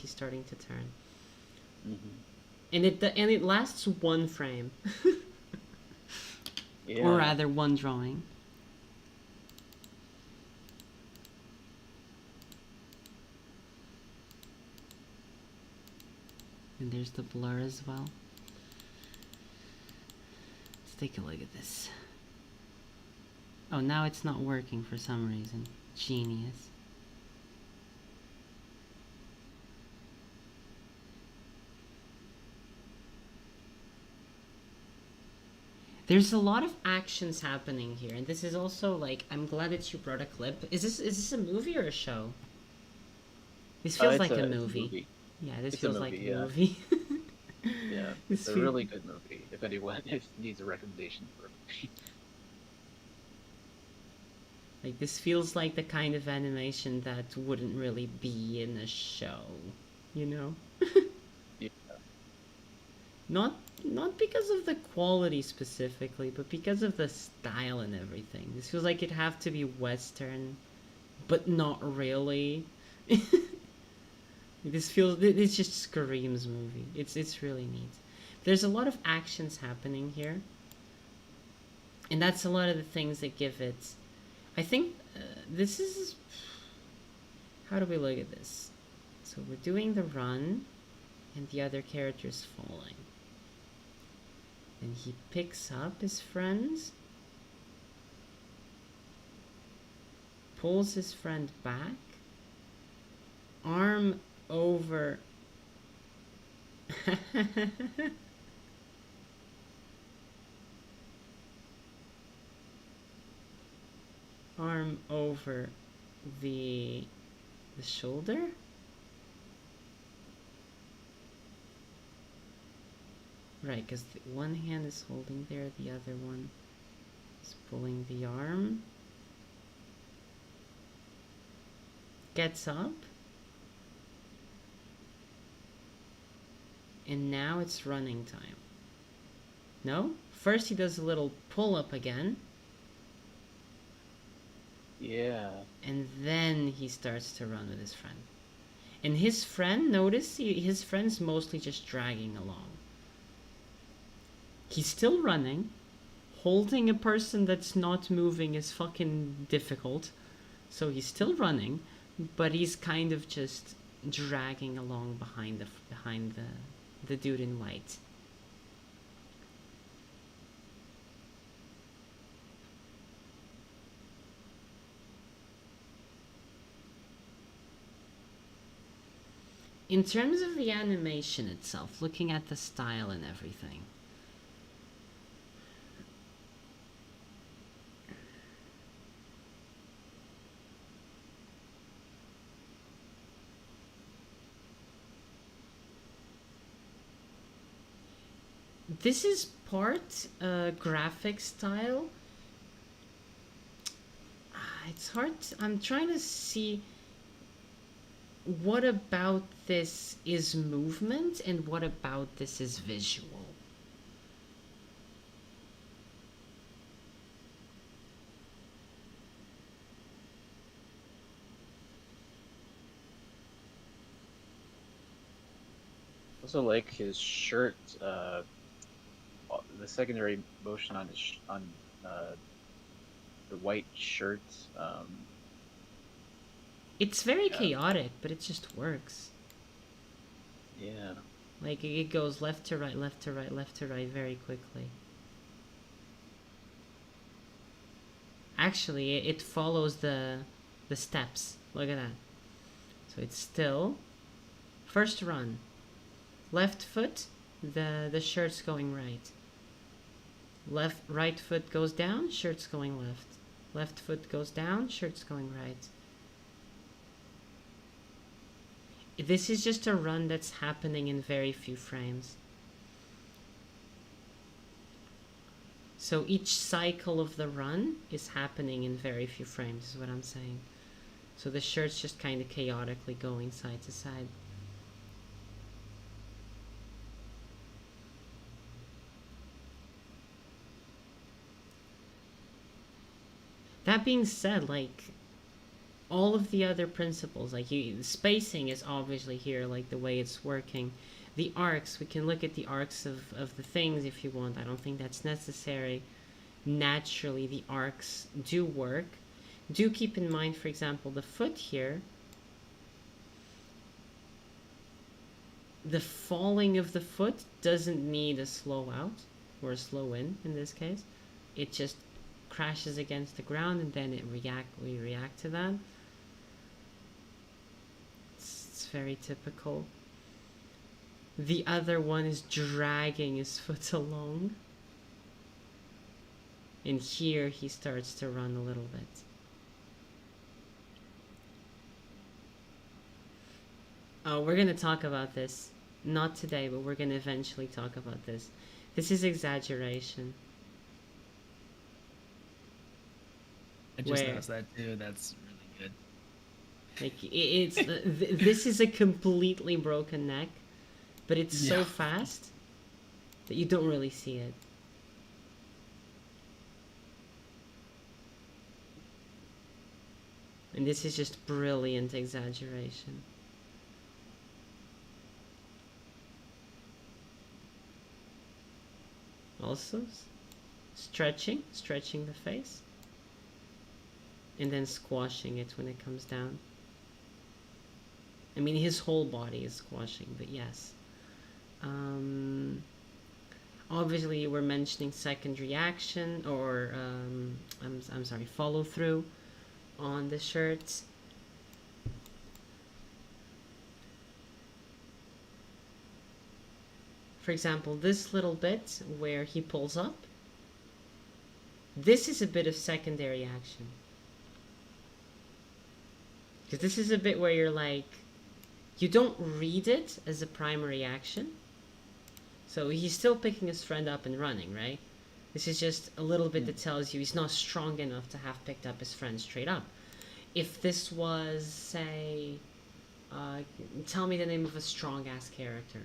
starting to turn, mhm. and it lasts one frame, Yeah. or rather one drawing. And there's the blur as well. Let's take a look at this. Oh, now it's not working for some reason. Genius. There's a lot of actions happening here, and this is also like, I'm glad that you brought a clip. Is this a movie or a show? This feels It's like a it's movie. Yeah, this It's a feels like movie, a yeah. movie. Yeah, This it's a feel- really good movie. If anyone needs a recommendation for a movie. Like, this feels like the kind of animation that wouldn't really be in a show, you know? Yeah. Not because of the quality specifically, but because of the style and everything. This feels like it'd have to be Western, but not really. This just screams movie. It's really neat. There's a lot of actions happening here, and that's a lot of the things that give it. I think this is. How do we look at this? So we're doing the run, and the other character's falling. And he picks up his friends, pulls his friend back, arm over. Arm over the shoulder. Right, because one hand is holding there, the other one is pulling the arm. Gets up. And now it's running time. No? First he does a little pull up again. Yeah. And then he starts to run with his friend. And his friend, notice, his friend's mostly just dragging along. He's still running. Holding a person that's not moving is fucking difficult. So he's still running, but he's kind of just dragging along behind the dude in white. In terms of the animation itself, looking at the style and everything, this is part graphic style. It's hard. I'm trying to see what about this is movement and what about this is visual. Also, like his shirt, the secondary motion on the white shirt. It's very Yeah. chaotic, but it just works. Yeah. Like, it goes left to right, left to right, left to right very quickly. Actually, it follows the steps. Look at that. So it's still first run. Left foot, the shirt's going right. Right foot goes down, shirt's going left. Left foot goes down, shirt's going right. This is just a run that's happening in very few frames. So each cycle of the run is happening in very few frames, is what I'm saying. So the shirt's just kind of chaotically going side to side. That being said, like, all of the other principles, like spacing is obviously here, like the way it's working. The arcs, we can look at the arcs of the things if you want. I don't think that's necessary. Naturally, the arcs do work. Do keep in mind, for example, the foot here. The falling of the foot doesn't need a slow out, or a slow in this case. It just crashes against the ground, and then we react to that. It's very typical. The other one is dragging his foot along. And here he starts to run a little bit. Oh, we're gonna talk about this. Not today, but we're gonna eventually talk about this. This is exaggeration. I just Where? noticed that too. That's really good. Like this is a completely broken neck, but it's so Yeah. fast that you don't really see it. And this is just brilliant exaggeration. Also, stretching the face, and then squashing it when it comes down. I mean, his whole body is squashing, but yes. Obviously, we're mentioning second reaction, or I'm sorry, follow through on the shirts. For example, this little bit where he pulls up, this is a bit of secondary action. Because this is a bit where you're like, you don't read it as a primary action. So he's still picking his friend up and running, right? This is just a little bit that tells you he's not strong enough to have picked up his friend straight up. If this was, say, tell me the name of a strong-ass character.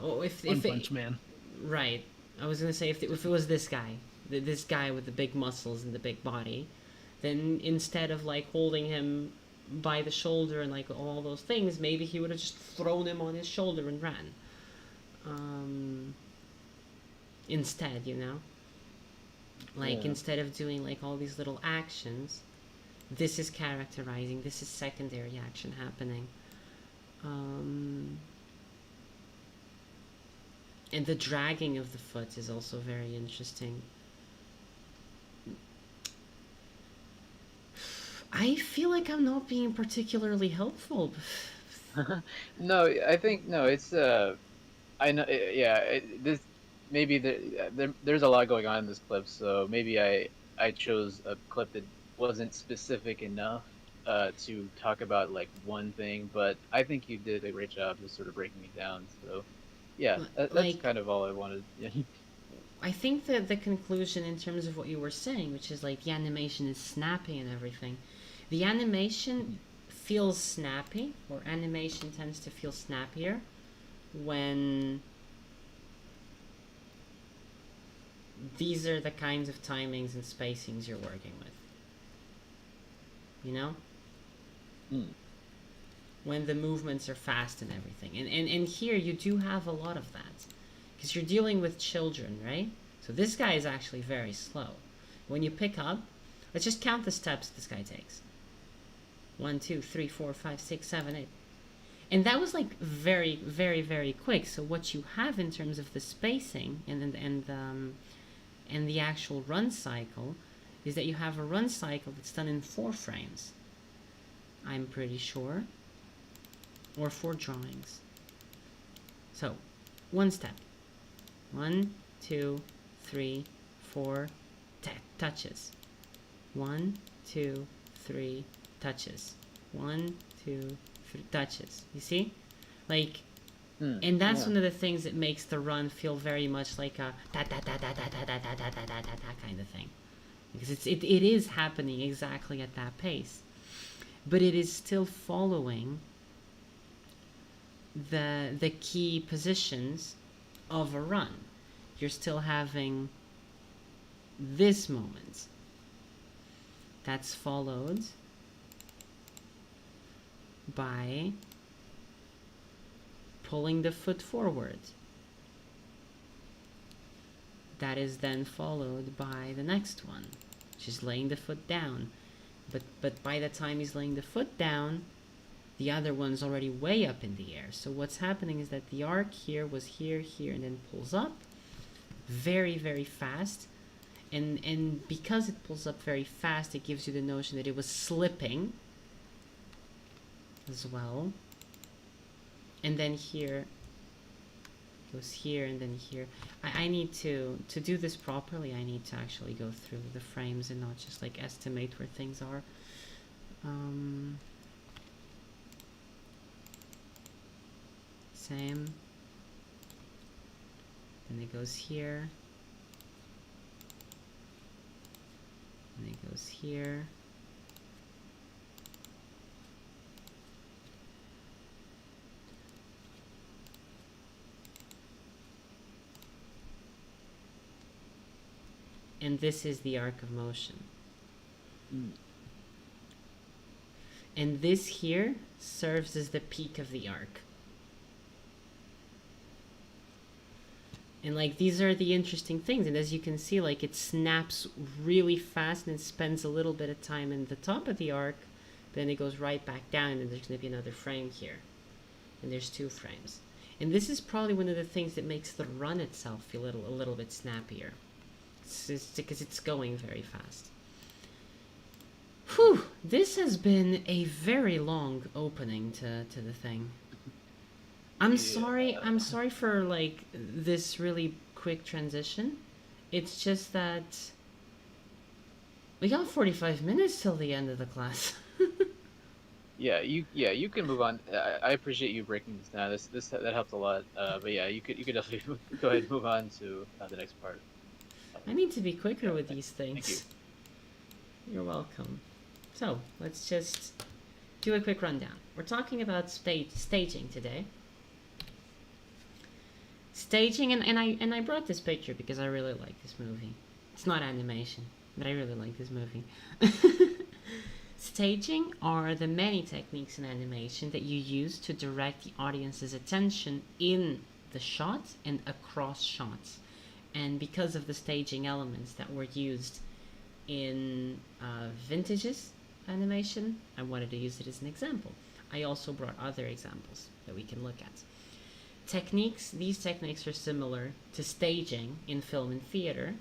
One Punch Man. Right. I was gonna say if it was this guy with the big muscles and the big body, then instead of like holding him by the shoulder and like all those things, maybe he would have just thrown him on his shoulder and ran. Instead, you know, like instead of doing like all these little actions, this is characterizing. This is secondary action happening. And the dragging of the foot is also very interesting. I feel like I'm not being particularly helpful. No, I think no. It's I know. This maybe there's a lot going on in this clip, so maybe I chose a clip that wasn't specific enough to talk about like one thing, but I think you did a great job just sort of breaking it down. So yeah, that's Like- kind of all I wanted. Yeah. I think that the conclusion in terms of what you were saying, which is like the animation is snappy and everything, the animation feels snappy, or animation tends to feel snappier when these are the kinds of timings and spacings you're working with. You know? When the movements are fast and everything. And here you do have a lot of that. Because you're dealing with children, right? So this guy is actually very slow. When you pick up, let's just count the steps this guy takes. 1, 2, 3, 4, 5, 6, 7, 8. And that was like very, very, very quick. So what you have in terms of the spacing and the actual run cycle is that you have a run cycle that's done in 4 frames. I'm pretty sure. Or 4 drawings. So, one step. 1, 2, 3, 4 touches. 1, 2, 3 touches. 1, 2, 3 touches. You see? Like, and that's one of the things that makes the run feel very much like a kind of thing. Because it is happening exactly at that pace. But it is still following the key positions of a run. You're still having this moment that's followed by pulling the foot forward. That is then followed by the next one, which is laying the foot down. But by the time he's laying the foot down, the other one's already way up in the air. So what's happening is that the arc here was here, and then pulls up very, very fast. And because it pulls up very fast, it gives you the notion that it was slipping as well. And then here goes here, and then here. I need to do this properly. I need to actually go through the frames and not just like estimate where things are. Same. Then it goes here. And it goes here. And this is the arc of motion. And this here serves as the peak of the arc. And like these are the interesting things, and as you can see, like it snaps really fast and it spends a little bit of time in the top of the arc, then it goes right back down, and there's going to be another frame here, and there's 2 frames. And this is probably one of the things that makes the run itself feel a little bit snappier. It's because it's going very fast. Whew, this has been a very long opening to the thing. I'm sorry for like this really quick transition. It's just that we got 45 minutes till the end of the class. You can move on. I appreciate you breaking this down. That helped a lot. But yeah, you could definitely go ahead and move on to the next part. I need to be quicker with these things. Thank you. You're welcome. So let's just do a quick rundown. We're talking about staging today. Staging, and I brought this picture because I really like this movie. It's not animation, but I really like this movie. Staging are the many techniques in animation that you use to direct the audience's attention in the shot and across shots. And because of the staging elements that were used in Vintage's animation, I wanted to use it as an example. I also brought other examples that we can look at. These techniques are similar to staging in film and theater,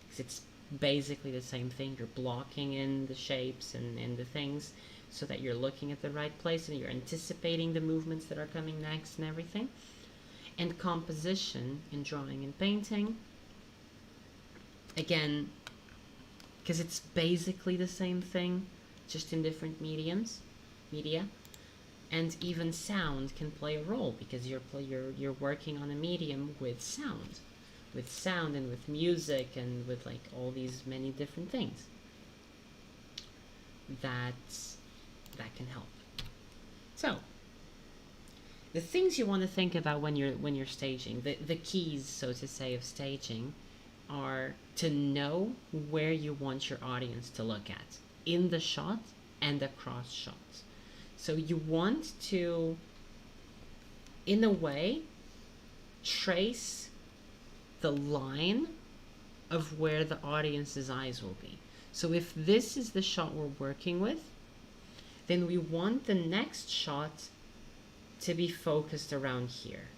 because it's basically the same thing. You're blocking in the shapes and the things so that you're looking at the right place and you're anticipating the movements that are coming next and everything. And composition in drawing and painting, again, because it's basically the same thing, just in different media. And even sound can play a role, because you're working on a medium with sound and with music and with like all these many different things that can help. So the things you want to think about when you're staging, the keys, so to say, of staging are to know where you want your audience to look at in the shot and across shots. So you want to, in a way, trace the line of where the audience's eyes will be. So if this is the shot we're working with, then we want the next shot to be focused around here.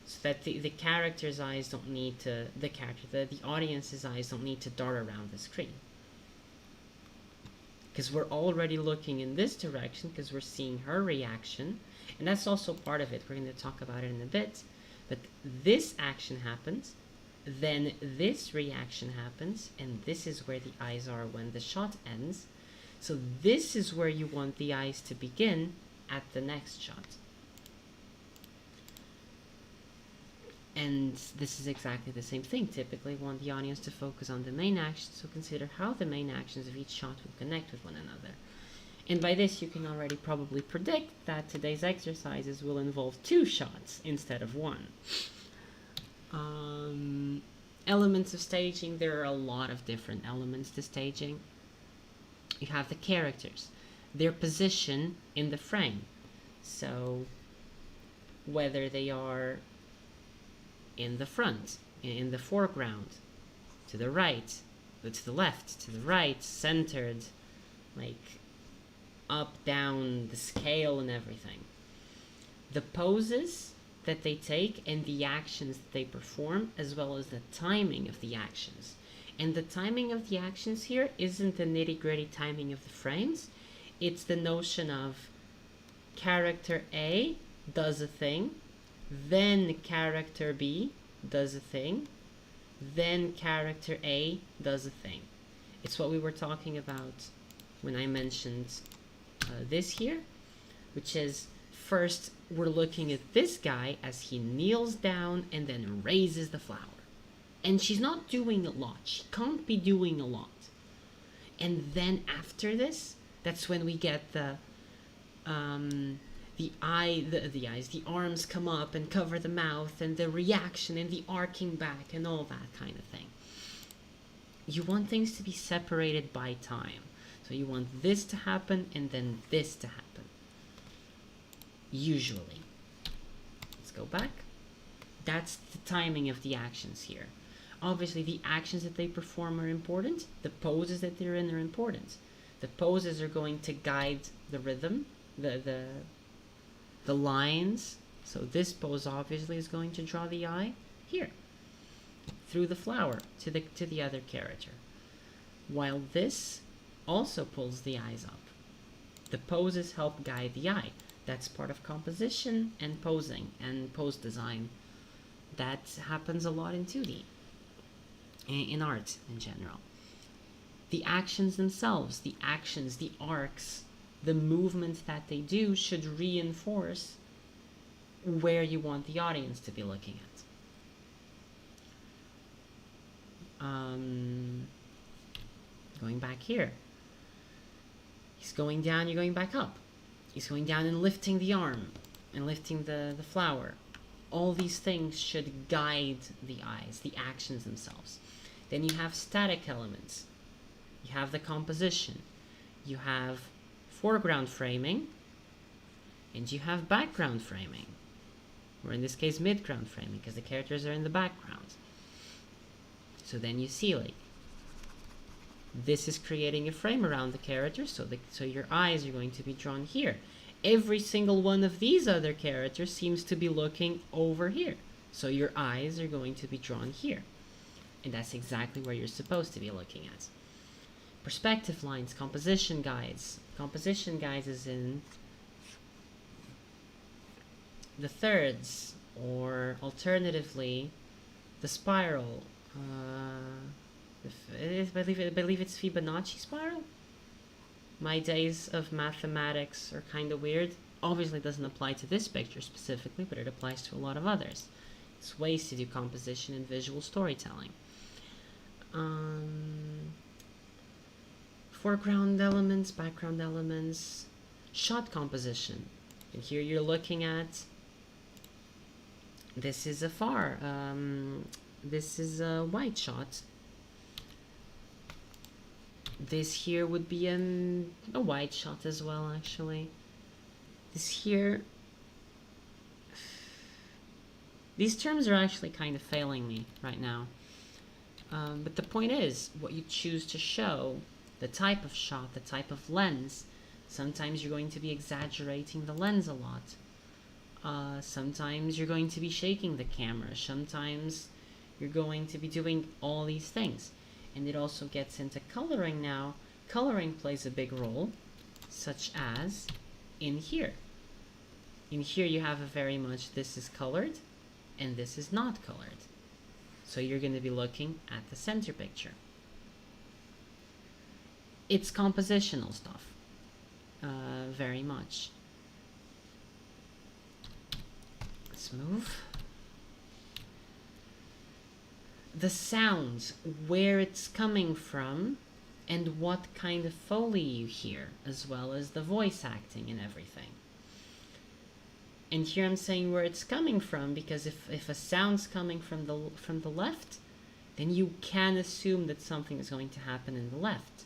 So that the character's eyes don't need to, the audience's eyes don't need to dart around the screen. Because we're already looking in this direction, because we're seeing her reaction, and that's also part of it. We're going to talk about it in a bit. But this action happens, then this reaction happens, and this is where the eyes are when the shot ends. So this is where you want the eyes to begin at the next shot. And this is exactly the same thing. Typically, we want the audience to focus on the main action, so consider how the main actions of each shot will connect with one another. And by this, you can already probably predict that today's exercises will involve 2 shots instead of 1. Elements of staging, there are a lot of different elements to staging. You have the characters, their position in the frame. So whether they are in the front, in the foreground, to the right, to the left, to the right, centered, like up, down, the scale and everything. The poses that they take and the actions that they perform, as well as the timing of the actions. And the timing of the actions here isn't the nitty-gritty timing of the frames. It's the notion of character A does a thing, then character B does a thing, then character A does a thing. It's what we were talking about when I mentioned this here, which is first we're looking at this guy as he kneels down and then raises the flower. And she's not doing a lot. She can't be doing a lot. And then after this, that's when we get the eyes, the arms come up and cover the mouth, and the reaction and the arcing back and all that kind of thing. You want things to be separated by time. So you want this to happen and then this to happen. Usually. Let's go back. That's the timing of the actions here. Obviously, the actions that they perform are important. The poses that they're in are important. The poses are going to guide the rhythm, the lines. So this pose obviously is going to draw the eye here, through the flower to the other character. While this also pulls the eyes up. The poses help guide the eye. That's part of composition and posing and pose design. That happens a lot in 2D, in art in general. The actions themselves, the actions, the arcs, the movements that they do should reinforce where you want the audience to be looking at. Going back here. He's going down, you're going back up. He's going down and lifting the arm and lifting the flower. All these things should guide the eyes, the actions themselves. Then you have static elements. You have the composition. You have foreground framing. And you have background framing. Or in this case, midground framing, because the characters are in the background. So then you see, like, this is creating a frame around the character, so your eyes are going to be drawn here. Every single one of these other characters seems to be looking over here, so your eyes are going to be drawn here. And that's exactly where you're supposed to be looking at. Perspective lines, composition guides. Composition guides is in the thirds, or alternatively, the spiral. I believe it's Fibonacci spiral. My days of mathematics are kind of weird. Obviously, it doesn't apply to this picture specifically, but it applies to a lot of others. It's ways to do composition and visual storytelling. Foreground elements, background elements, shot composition. And here you're looking at. This is a far. This is a wide shot. This here would be a wide shot as well, actually. This here... These terms are actually kind of failing me right now. But the point is, what you choose to show, the type of shot, the type of lens, sometimes you're going to be exaggerating the lens a lot. Sometimes you're going to be shaking the camera. Sometimes you're going to be doing all these things. And it also gets into coloring now. Coloring plays a big role, such as in here. In here you have a very much this is colored and this is not colored. So you're going to be looking at the center picture. It's compositional stuff, very much. Let's move. The sounds, where it's coming from, and what kind of Foley you hear, as well as the voice acting and everything. And here I'm saying where it's coming from, because if a sound's coming from the left, then you can assume that something is going to happen in the left.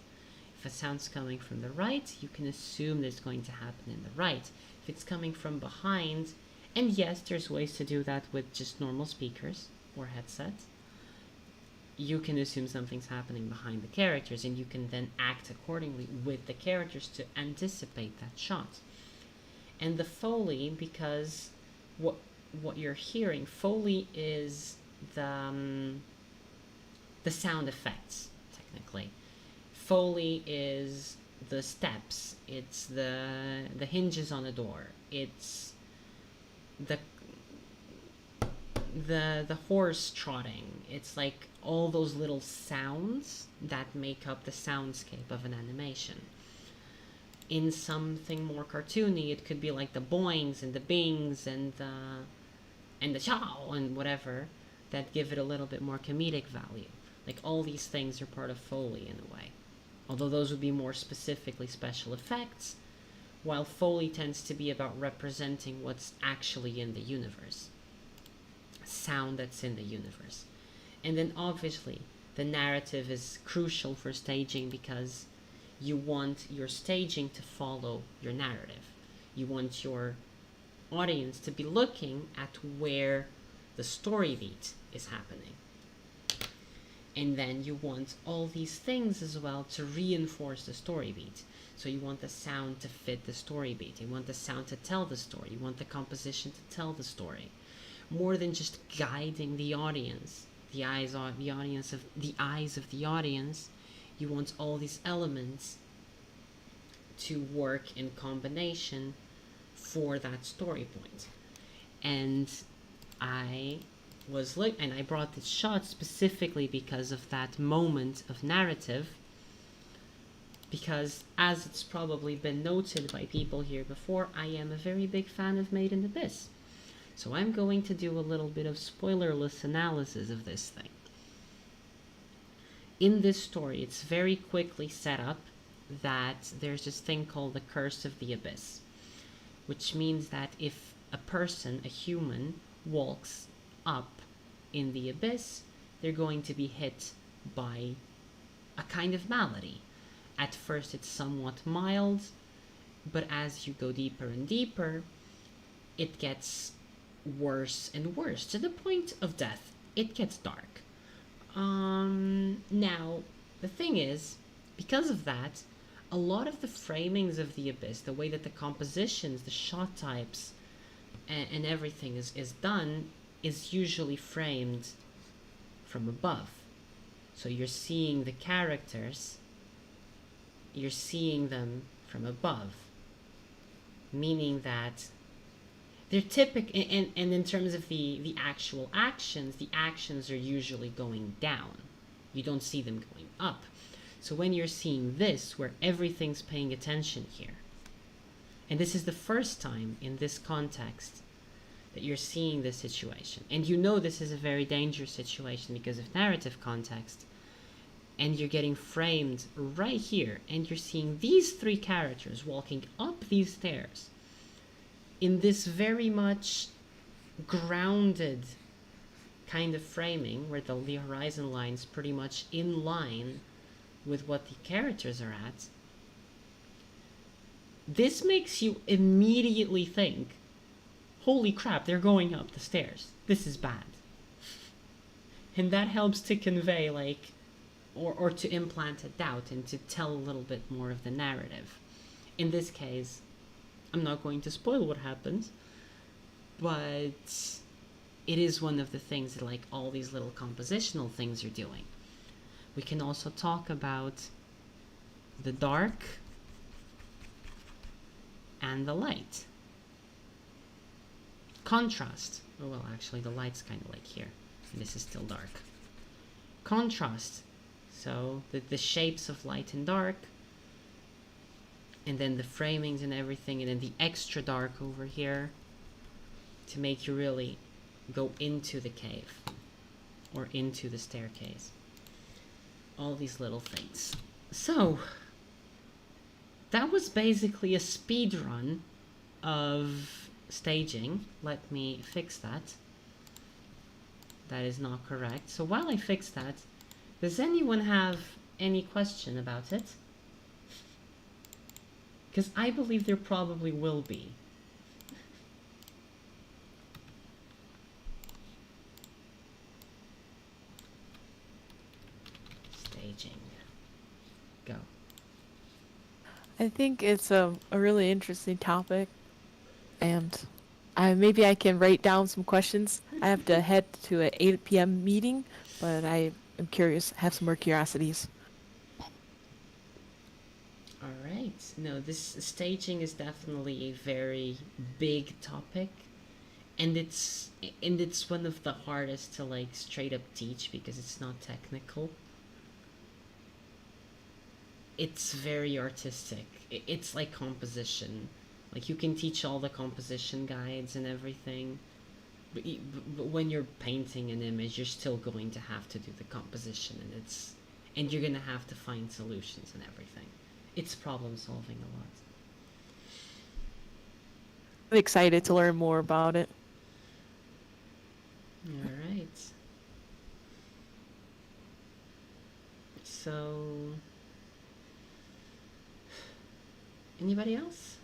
If a sound's coming from the right, you can assume that it's going to happen in the right. If it's coming from behind, and yes, there's ways to do that with just normal speakers or headsets, you can assume something's happening behind the characters, and you can then act accordingly with the characters to anticipate that shot. And the Foley, because what you're hearing. Foley is the sound effects, technically. Foley is the steps. It's the hinges on a door. It's the horse trotting. It's like all those little sounds that make up the soundscape of an animation. In something more cartoony, it could be like the boings and the bings and the chow and whatever that give it a little bit more comedic value. Like all these things are part of Foley in a way. Although those would be more specifically special effects, while Foley tends to be about representing what's actually in the universe. Sound that's in the universe. And then obviously the narrative is crucial for staging because you want your staging to follow your narrative. You want your audience to be looking at where the story beat is happening. And then you want all these things as well to reinforce the story beat. So you want the sound to fit the story beat. You want the sound to tell the story. You want the composition to tell the story. More than just guiding the audience, the eyes of the audience, you want all these elements to work in combination for that story point. And I brought this shot specifically because of that moment of narrative, because as it's probably been noted by people here before, I am a very big fan of Made in Abyss. So I'm going to do a little bit of spoilerless analysis of this thing. In this story, it's very quickly set up that there's this thing called the Curse of the Abyss, which means that if a person, a human, walks up in the abyss, they're going to be hit by a kind of malady. At first it's somewhat mild, but as you go deeper and deeper, it gets worse and worse, to the point of death. It gets dark. Now, the thing is, because of that, a lot of the framings of the abyss, the way that the compositions, the shot types, and everything is done, is usually framed from above. So you're seeing the characters, you're seeing them from above, meaning that they're typical, and in terms of the actual actions, the actions are usually going down. You don't see them going up. So when you're seeing this, where everything's paying attention here, and this is the first time in this context that you're seeing this situation, and you know this is a very dangerous situation because of narrative context, and you're getting framed right here, and you're seeing these three characters walking up these stairs in this very much grounded kind of framing where the horizon line's pretty much in line with what the characters are at. This makes you immediately think, holy crap, they're going up the stairs. This is bad. And that helps to convey, like, or to implant a doubt and to tell a little bit more of the narrative. In this case, I'm not going to spoil what happens, but it is one of the things that, like, all these little compositional things are doing. We can also talk about the dark and the light. Contrast. Oh, well, actually, the light's kind of like here. This is still dark. Contrast. So, the shapes of light and dark, and then the framings and everything, and then the extra dark over here to make you really go into the cave or into the staircase. All these little things. So, that was basically a speed run of staging. Let me fix that. That is not correct. So while I fix that, does anyone have any question about it? Because I believe there probably will be. Staging. Go. I think it's a really interesting topic, and Maybe I can write down some questions. I have to head to an 8 p.m. meeting, but I am curious, have some more curiosities. All right. No, this staging is definitely a very big topic, and it's one of the hardest to like straight up teach because it's not technical. It's very artistic. It's like composition. Like you can teach all the composition guides and everything, but when you're painting an image, you're still going to have to do the composition, and you're gonna have to find solutions and everything. It's problem solving a lot. I'm excited to learn more about it. All right. So, anybody else?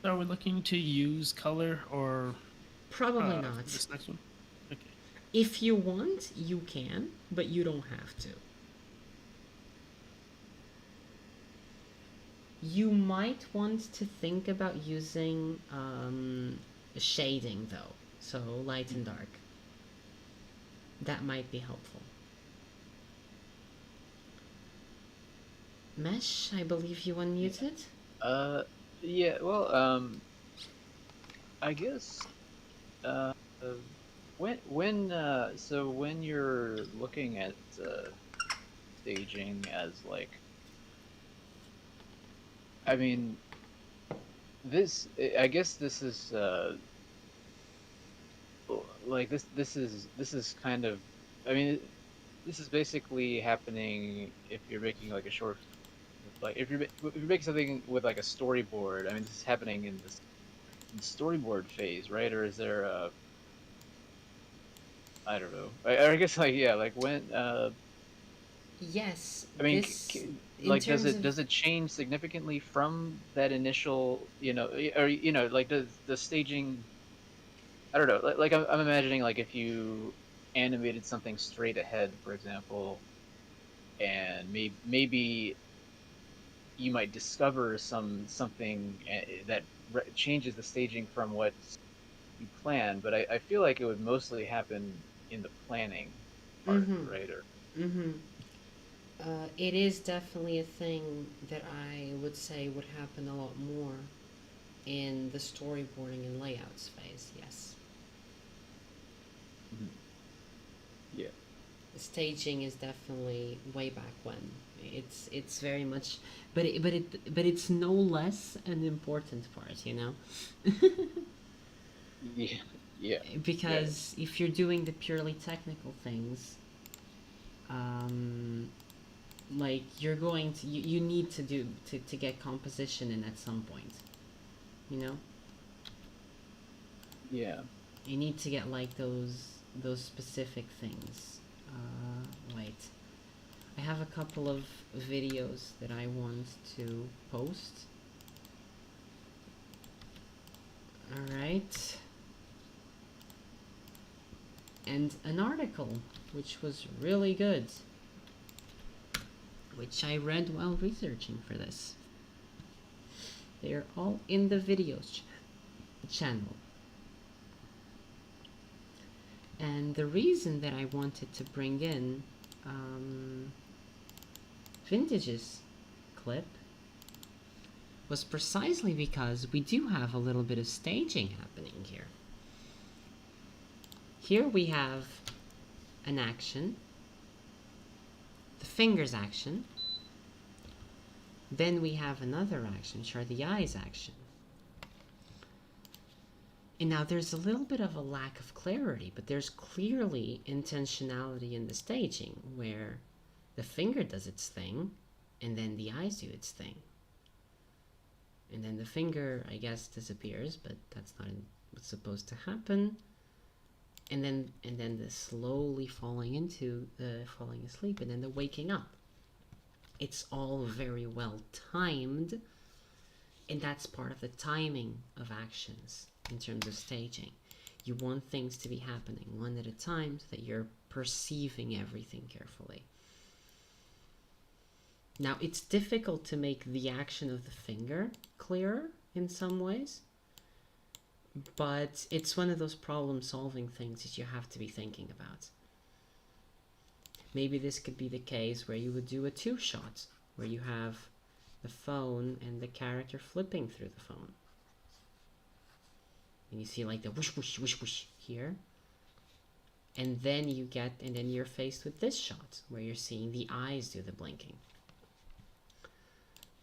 Are we looking to use color or Probably not. this next one? Okay. If you want, you can, but you don't have to. You might want to think about using shading though, so light and dark. That might be helpful. Mesh, I believe you unmuted. Yeah. Well, I guess when you're looking at staging as like, I mean, I guess this is like this is kind of, I mean, this is basically happening if you're making like a short, like if you're making something with like a storyboard. I mean, this is happening in this storyboard phase, right? Or is there a, I don't know. I guess like, yeah, like when Yes, I mean, this like does it change significantly from that initial, or like does the staging, I don't know, like I'm imagining like if you animated something straight ahead, for example, and maybe you might discover something that changes the staging from what you plan, but I feel like it would mostly happen in the planning part, Mm-hmm. right? Or Mm-hmm. It is definitely a thing that I would say would happen a lot more in the storyboarding and layouts phase, yes. yeah, The staging is definitely way back when. It's very much, but it's no less an important part, you know? yeah, yeah, yeah, Because if you're doing the purely technical things, um, like you're going to you need to do to get composition in at some point, you know? yeah. You need to get like those specific things. Wait, I have a couple of videos that I want to post. All right, and an article which was really good, which I read while researching for this. They are all in the videos channel. And the reason that I wanted to bring in Vintage's clip was precisely because we do have a little bit of staging happening here. Here we have an action, the fingers action, then we have another action, which are the eyes action. And now there's a little bit of a lack of clarity, but there's clearly intentionality in the staging where the finger does its thing and then the eyes do its thing. And then the finger, I guess, disappears, but that's not what's supposed to happen. And then the slowly falling into the falling asleep and then the waking up. It's all very well timed, and that's part of the timing of actions. In terms of staging, you want things to be happening one at a time so that you're perceiving everything carefully. Now, it's difficult to make the action of the finger clearer in some ways, but it's one of those problem-solving things that you have to be thinking about. Maybe this could be the case where you would do a two-shot, where you have the phone and the character flipping through the phone. And you see like the whoosh, whoosh, whoosh, whoosh here. And then you're faced with this shot, where you're seeing the eyes do the blinking.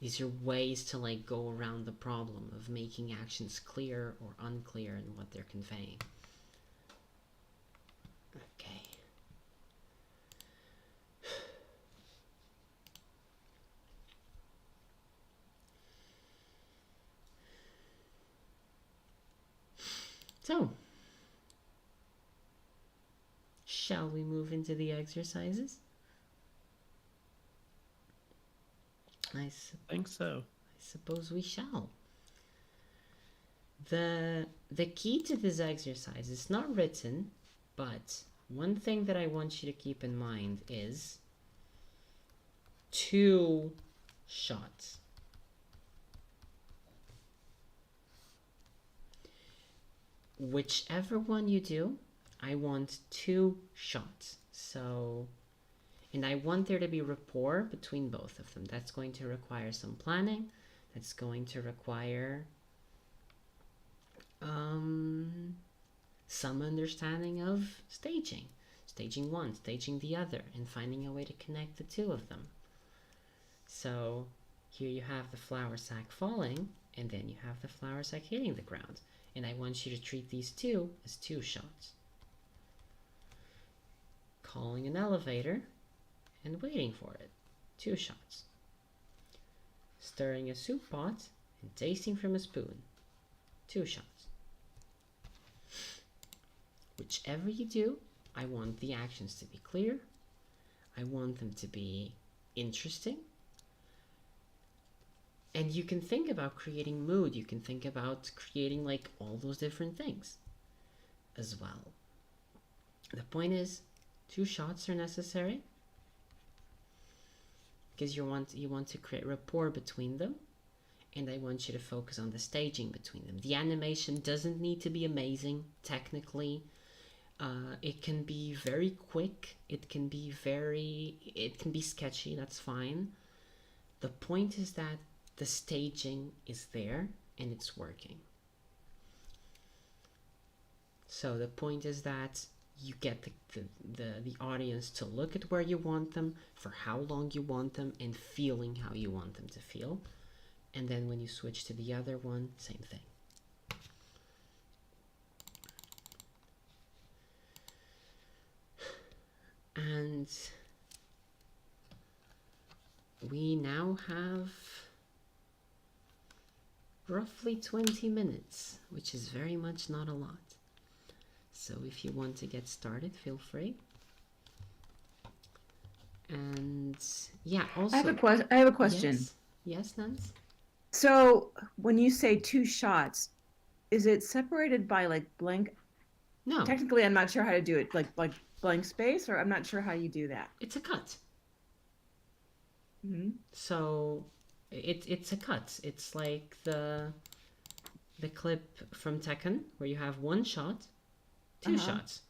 These are ways to like go around the problem of making actions clear or unclear in what they're conveying. Okay. So, shall we move into the exercises? I think so. suppose we shall. The key to this exercise is not written, but one thing that I want you to keep in mind is 2 shots. Whichever one you do, I want 2 shots. So, and I want there to be rapport between both of them. That's going to require some planning. That's going to require some understanding of staging. Staging one, staging the other, and finding a way to connect the two of them. So here you have the flour sack falling, and then you have the flour sack hitting the ground. And I want you to treat these two as 2 shots. Calling an elevator and waiting for it, 2 shots. Stirring a soup pot and tasting from a spoon, 2 shots. Whichever you do, I want the actions to be clear. I want them to be interesting. And you can think about creating mood. You can think about creating like all those different things as well. The point is, 2 shots are necessary because you want to create rapport between them, and I want you to focus on the staging between them. The animation doesn't need to be amazing technically. It can be very quick. It can be sketchy. That's fine. The point is that the staging is there and it's working. So the point is that you get the audience to look at where you want them, for how long you want them, and feeling how you want them to feel. And then when you switch to the other one, same thing. And we now have roughly 20 minutes, which is very much not a lot. So if you want to get started, feel free. And yeah, also I have a question. Yes, Nance? So when you say 2 shots, is it separated by like blank? No. Technically, I'm not sure how to do it. Like blank space, or I'm not sure how you do that. It's a cut. Mm-hmm. So it's a cut. It's like the clip from Tekken where you have 1 shot, 2 shots.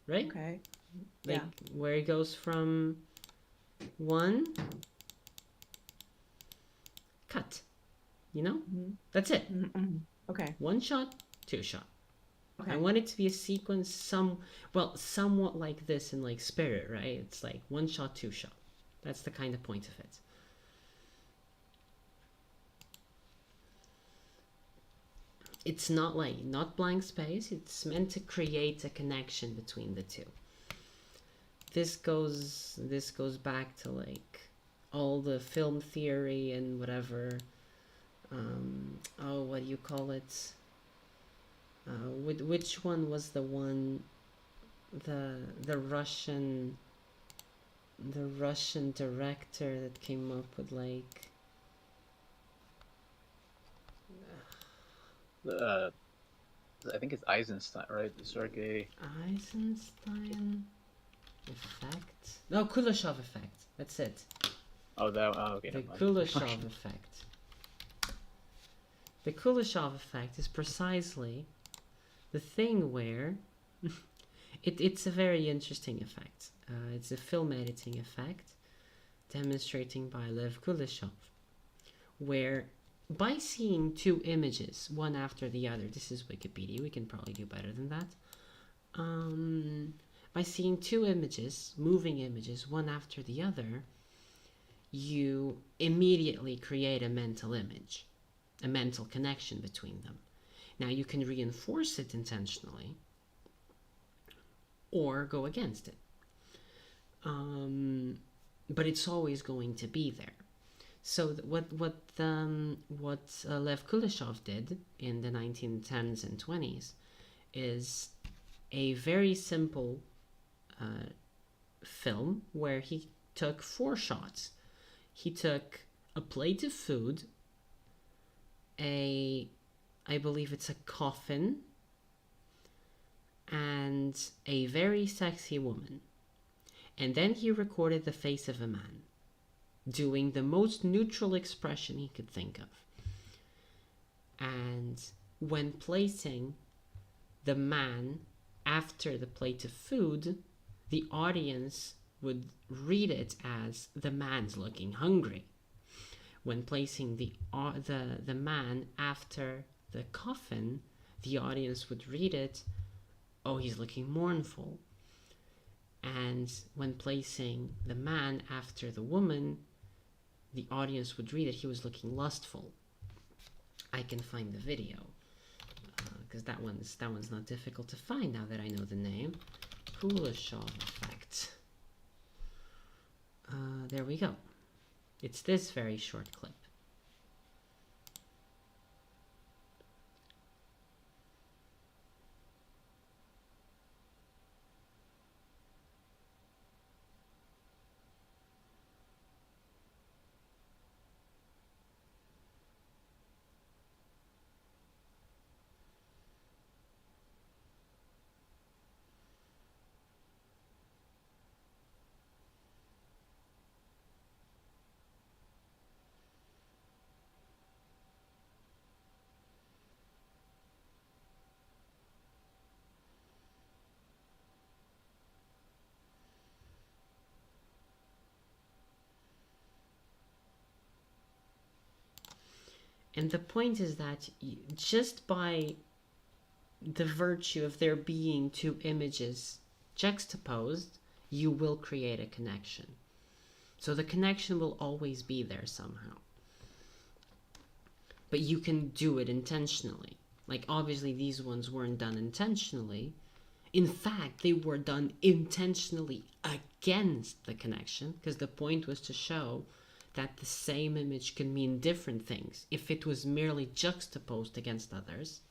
Right? Okay. Like Yeah. where it goes from 1 cut. You know? Mm-hmm. That's it. Mm-hmm. Okay. 1 shot, 2 shot. Okay. I want it to be a sequence somewhat like this in like Spirit, right? It's like 1 shot, 2 shot. That's the kind of point of it. It's not blank space. It's meant to create a connection between the two. This goes back to like all the film theory and whatever. What do you call it? Which one was the one? The Russian director that came up with like. I think it's Eisenstein, right? Sergei. Eisenstein effect. No, Kuleshov effect. That's it. Oh, that. Oh, okay. The never mind. Kuleshov effect. The Kuleshov effect is precisely the thing where it's a very interesting effect. It's a film editing effect demonstrating by Lev Kuleshov, where by seeing two images, one after the other, this is Wikipedia, we can probably do better than that. By seeing two images, moving images, one after the other, you immediately create a mental image, a mental connection between them. Now you can reinforce it intentionally or go against it. But it's always going to be there. So what Lev Kuleshov did in the 1910s and 20s is a very simple film where he took 4 shots. He took a plate of food, I believe it's a coffin, and a very sexy woman. And then he recorded the face of a man, doing the most neutral expression he could think of. And when placing the man after the plate of food, the audience would read it as the man's looking hungry. When placing the man after the coffin, the audience would read it, oh, he's looking mournful. And when placing the man after the woman, the audience would read it, he was looking lustful. I can find the video, because that one's not difficult to find now that I know the name. Kuleshov effect. There we go. It's this very short clip. And the point is that just by the virtue of there being two images juxtaposed, you will create a connection. So the connection will always be there somehow. But you can do it intentionally. Like, obviously these ones weren't done intentionally. In fact, they were done intentionally against the connection, because the point was to show that the same image can mean different things if it was merely juxtaposed against others.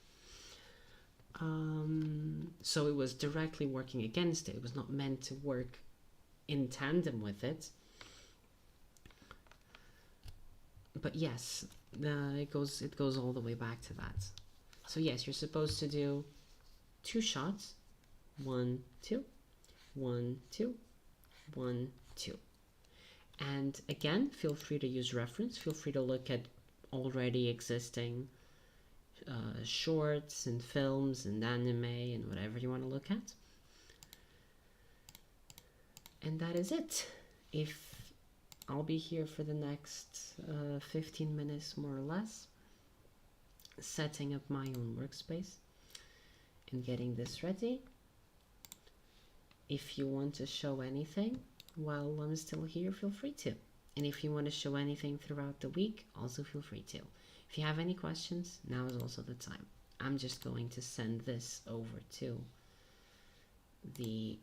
So it was directly working against it. It was not meant to work in tandem with it. But yes, it goes all the way back to that. So yes, you're supposed to do 2 shots. 1, 2, 1, 2, 1, 2. And again, feel free to use reference. Feel free to look at already existing shorts and films and anime and whatever you want to look at. And that is it. I'll be here for the next 15 minutes more or less, setting up my own workspace and getting this ready. If you want to show anything while I'm still here, feel free to. And if you want to show anything throughout the week, also feel free to. If you have any questions, now is also the time. I'm just going to send this over to the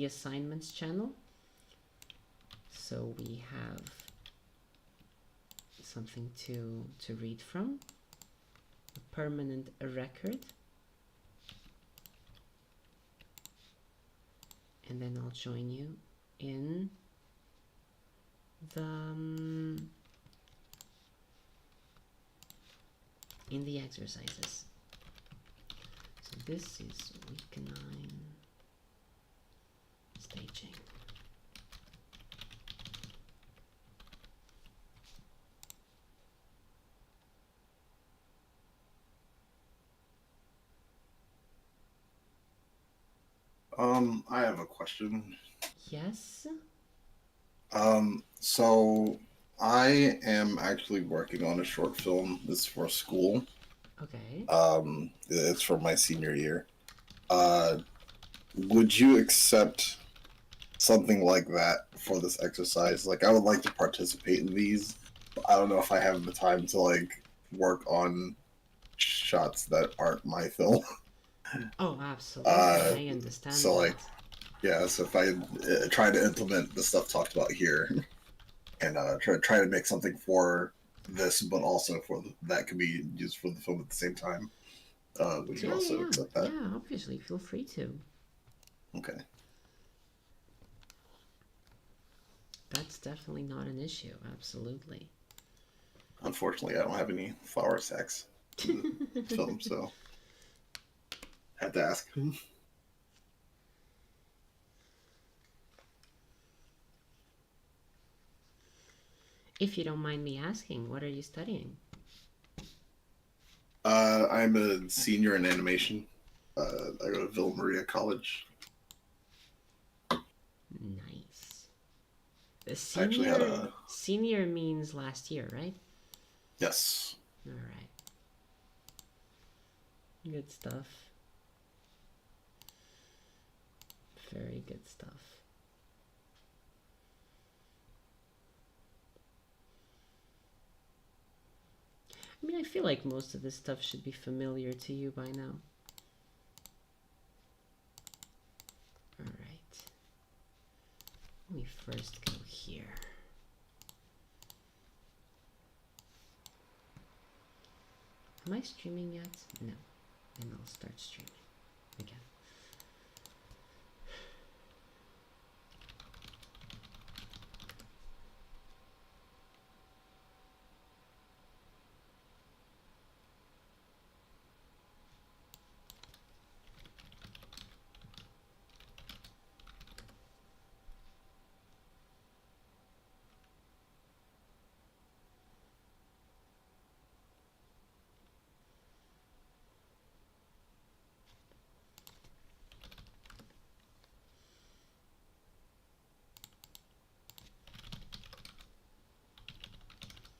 assignments channel, so we have something to read from, a permanent record, and then I'll join you in the exercises. So this is week 9 staging. I have a question. Yes? So I am actually working on a short film. It's for school. Okay. It's for my senior year. Uh, would you accept something like that for this exercise? Like, I would like to participate in these. But I don't know if I have the time to like work on shots that aren't my film. Oh, absolutely. Uh, I understand so like, that. yeah. So if I try to implement the stuff talked about here, and try to make something for this, but also for that could be used for the film at the same time. Would you Yeah, yeah, also yeah. accept that? Yeah, obviously. Feel free to. Okay. That's definitely not an issue. Absolutely. Unfortunately, I don't have any flour sacks in the film, so had to ask. If you don't mind me asking, what are you studying? I'm a senior in animation. I go to Villa Maria College. Nice. The I actually had senior a senior means last year, right? yes. All right. Good stuff. Very good stuff. I mean, I feel like most of this stuff should be familiar to you by now. All right. Let me first go here. Am I streaming yet? No. Then I'll start streaming again.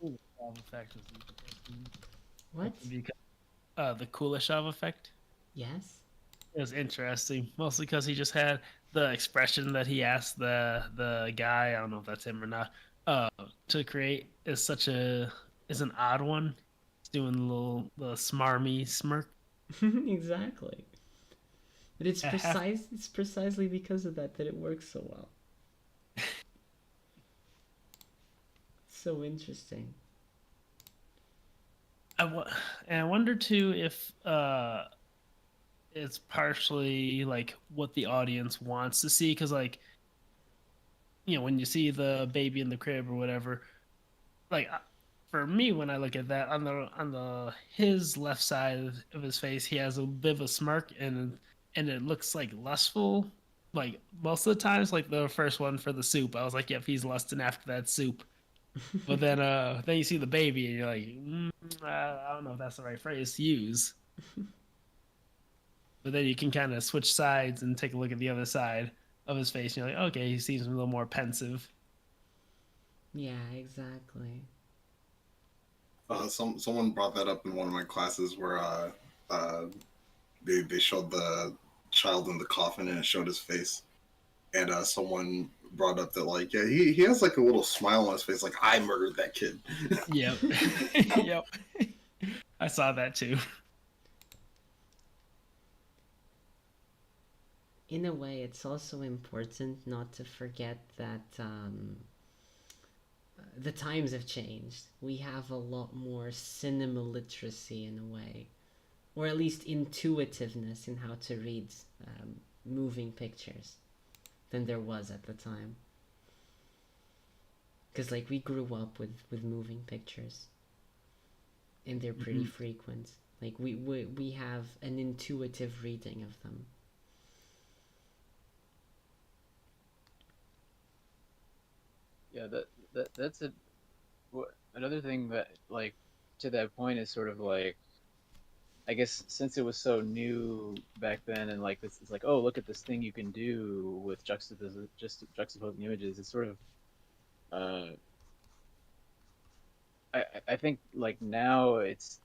Ooh, Shav effect is interesting. What? The Kuleshov effect Yes? is interesting, mostly because he just had the expression that he asked the guy. I don't know if that's him or not. To create is an odd one. He's doing the smarmy smirk. Exactly. But it's precisely because of that it works so well. So interesting. And I wonder too if it's partially like what the audience wants to see, because like when you see the baby in the crib or whatever, like for me when I look at that on the his left side of his face, he has a bit of a smirk and it looks like lustful. Like most of the times, like the first one for the soup, I was like, yep, he's lusting after that soup. But then you see the baby and you're like, I don't know if that's the right phrase to use. But then you can kind of switch sides and take a look at the other side of his face. And you're like, okay, he seems a little more pensive. Yeah, exactly. Someone brought that up in one of my classes where uh, they showed the child in the coffin and it showed his face, and someone brought up that like yeah he has like a little smile on his face like I murdered that kid. Yep. Yep. I saw that too. In a way, it's also important not to forget that the times have changed. We have a lot more cinema literacy in a way, or at least intuitiveness in how to read moving pictures than there was at the time. Because like we grew up with moving pictures, and they're pretty frequent. Like we have an intuitive reading of them. Yeah, that's another thing that like to that point is sort of like I guess since it was so new back then, and like this, it's like, oh, look at this thing you can do with just juxtaposing images. It's sort of, uh, I think like now it's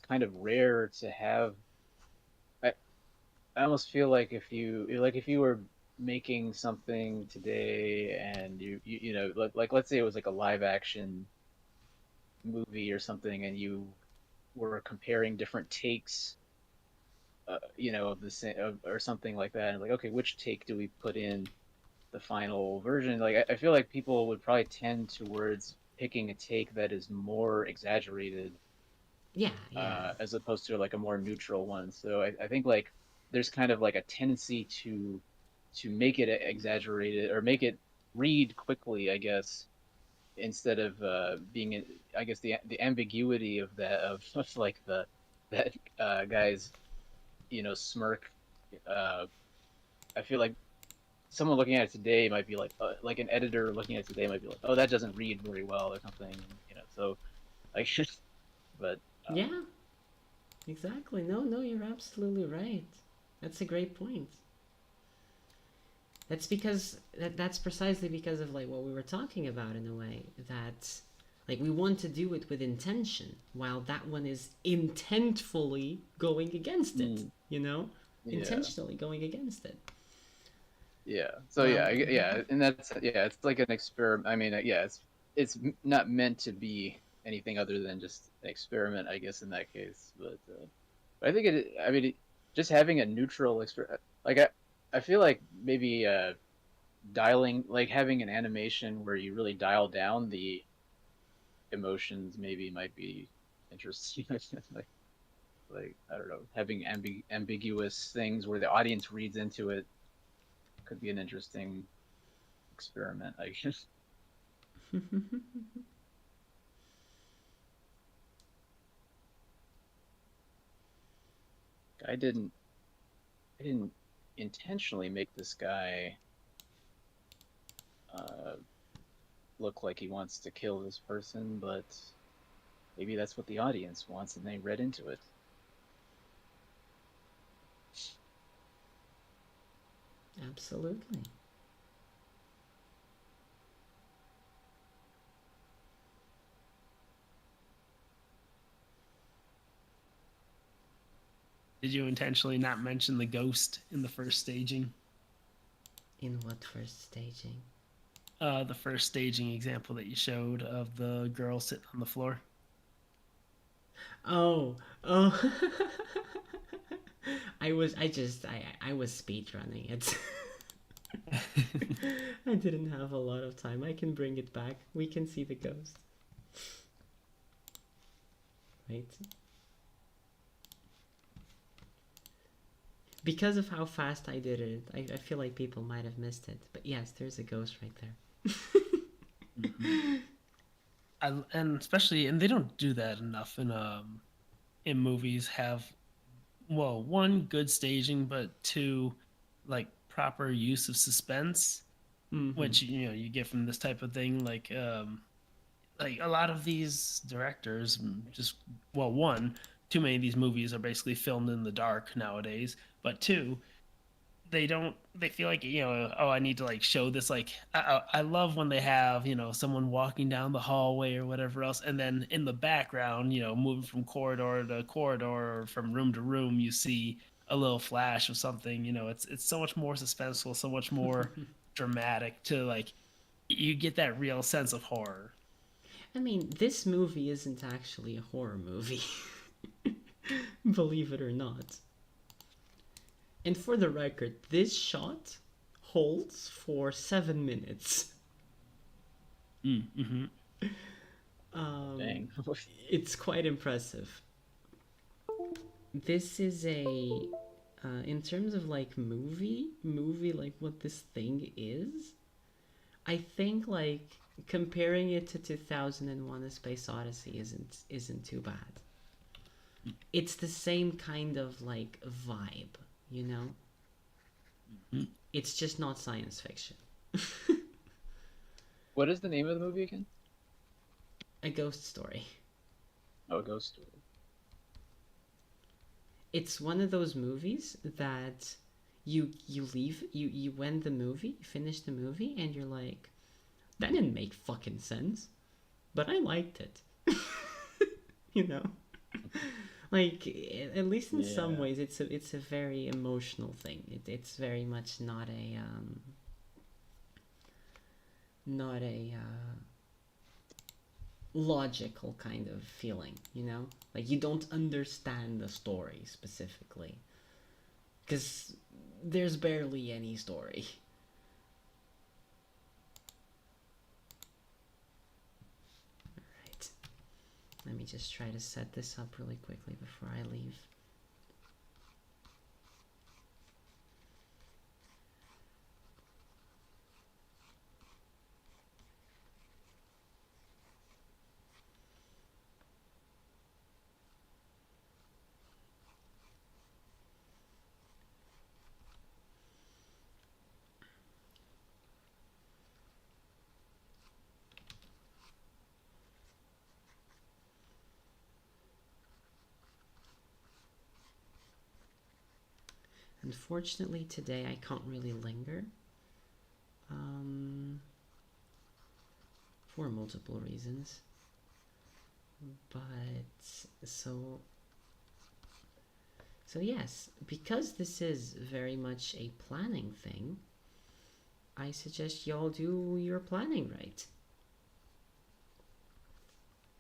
kind of rare to have. I I almost feel like if you were making something today and you know like let's say it was like a live action movie or something, and you were comparing different takes, you know, of the same or something like that, and like, okay, which take do we put in the final version? Like, I feel like people would probably tend towards picking a take that is more exaggerated, Yeah, yeah. as opposed to like a more neutral one. So I think like there's kind of like a tendency to make it exaggerated or make it read quickly, I guess, instead of being, I guess, the ambiguity of that of like the that guy's, you know, smirk. Uh, I feel like someone looking at it today might be like an editor looking at it today might be like, oh, that doesn't read very well or something, you know. So like, but Yeah, exactly. No, no, you're absolutely right. That's a great point. That's precisely because of like what we were talking about in a way that like we want to do it with intention while that one is intentfully going against it, mm, you know? yeah, Intentionally going against it. yeah. So Well, yeah, yeah, and that's yeah, it's like an experiment. I mean, yeah, not meant to be anything other than just an experiment, I guess, in that case. But I think I mean, just having a neutral experiment, like I feel like maybe dialing, like having an animation where you really dial down the emotions, maybe might be interesting. Like I don't know, having ambiguous things where the audience reads into it could be an interesting experiment, I guess. I didn't I didn't intentionally make this guy uh, look like he wants to kill this person, but maybe that's what the audience wants, and they read into it. absolutely. Did you intentionally not mention the ghost in the first staging? In what first staging? The first staging example that you showed of the girl sitting on the floor. Oh, oh. I was speed running it. I didn't have a lot of time. I can bring it back. We can see the ghost. Right? Because of how fast I did it, I feel like people might have missed it. But yes, there's a ghost right there. Mm-hmm. And especially, and they don't do that enough in movies. Have, well, one, good staging, but two, like proper use of suspense, Mm-hmm. which you get from this type of thing. Like a lot of these directors, just, well, one, too many of these movies are basically filmed in the dark nowadays, but two, they feel like, oh, I need to like show this, like I love when they have, someone walking down the hallway or whatever else, and then in the background, moving from corridor to corridor or from room to room, you see a little flash of something. It's so much more suspenseful, so much more dramatic, to like, you get that real sense of horror. I mean, this movie isn't actually a horror movie. Believe it or not. And for the record, this shot holds for 7 minutes. Mm-hmm. Dang. It's quite impressive. This is in terms of like movie, like what this thing is, I think like comparing it to 2001: A Space Odyssey isn't too bad. It's the same kind of like vibe, you know? Mm-hmm. It's just not science fiction. What is the name of the movie again? A ghost story. Oh, Ghost Story. it's one of those movies that you leave, you end the movie, you finish the movie, and you're like, that didn't make fucking sense, but I liked it. You know, like at least in some Yeah. ways, it's a very emotional thing. It's very much not a logical kind of feeling. You know, like you don't understand the story specifically because there's barely any story. Right. Let me just try to set this up really quickly before I leave. Unfortunately, today I can't really linger. For multiple reasons. But so yes, because this is very much a planning thing, I suggest y'all do your planning right.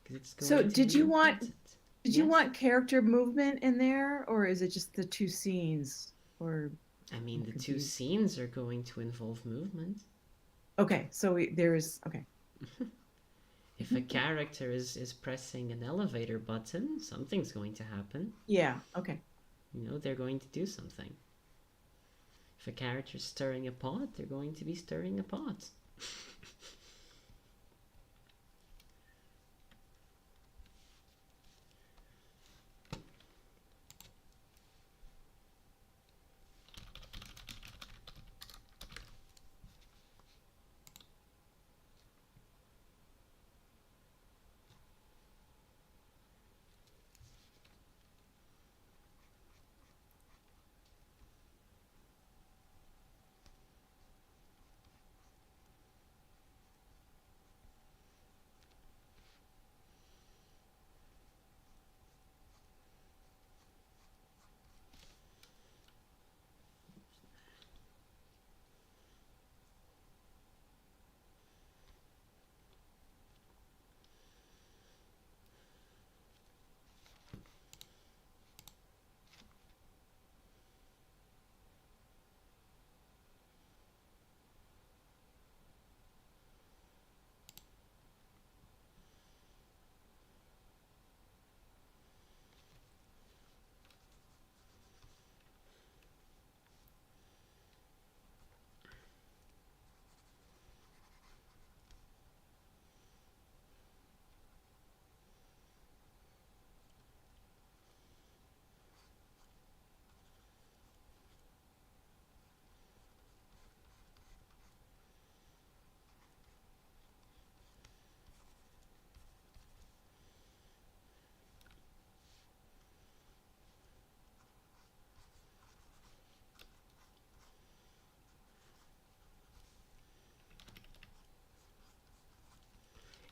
'Cause it's going So to did be you want important. did you Yes? want character movement in there, or is it just the two scenes? Or I mean, I'm the two confused. scenes are going to involve movement. Okay, so there's okay. If a character is pressing an elevator button, something's going to happen. Yeah, okay. You know, they're going to do something. If a character's stirring a pot, they're going to be stirring a pot.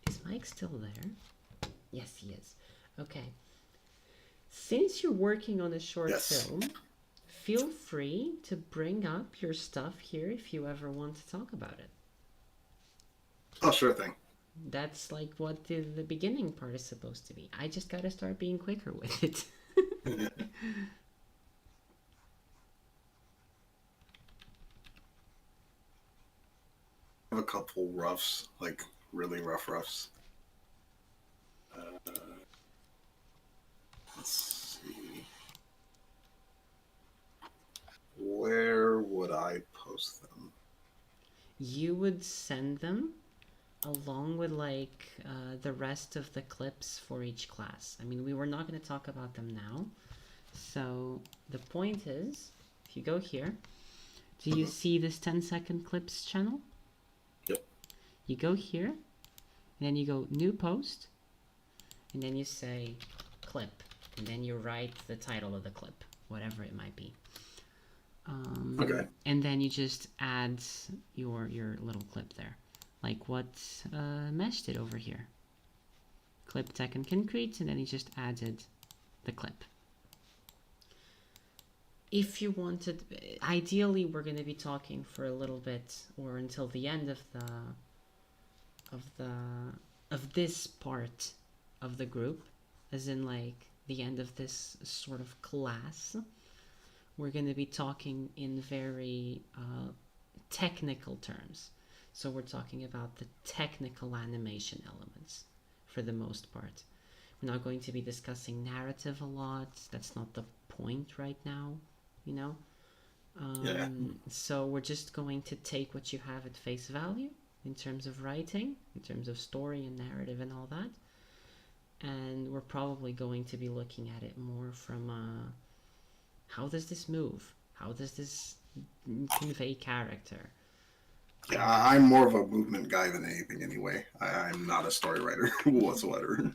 Is Mike still there? Yes, he is. Okay. Since you're working on a short Yes. film, feel free to bring up your stuff here if you ever want to talk about it. Oh, sure thing. That's like what the beginning part is supposed to be. I just gotta start being quicker with it. I have a couple roughs, like really rough roughs. Let's see. Where would I post them? You would send them along with like the rest of the clips for each class. I mean, we were not going to talk about them now. So the point is, if you go here, do you see this 10-second clips channel? Yep. You go here, and then you go new post, and then you say clip. and then you write the title of the clip, whatever it might be. Okay. And then you just add your little clip there, like what Mesh did over here. Clip tech and concrete, and then he just added the clip. If you wanted, ideally, we're going to be talking for a little bit, or until the end of this part of the group, as in like the end of this sort of class. We're going to be talking in very technical terms. So we're talking about the technical animation elements for the most part. We're not going to be discussing narrative a lot. That's not the point right now, you know? Yeah. So we're just going to take what you have at face value in terms of writing, in terms of story and narrative and all that. And we're probably going to be looking at it more from how does this move? How does this convey character? Yeah, I'm more of a movement guy than anything anyway. I'm not a story writer whatsoever.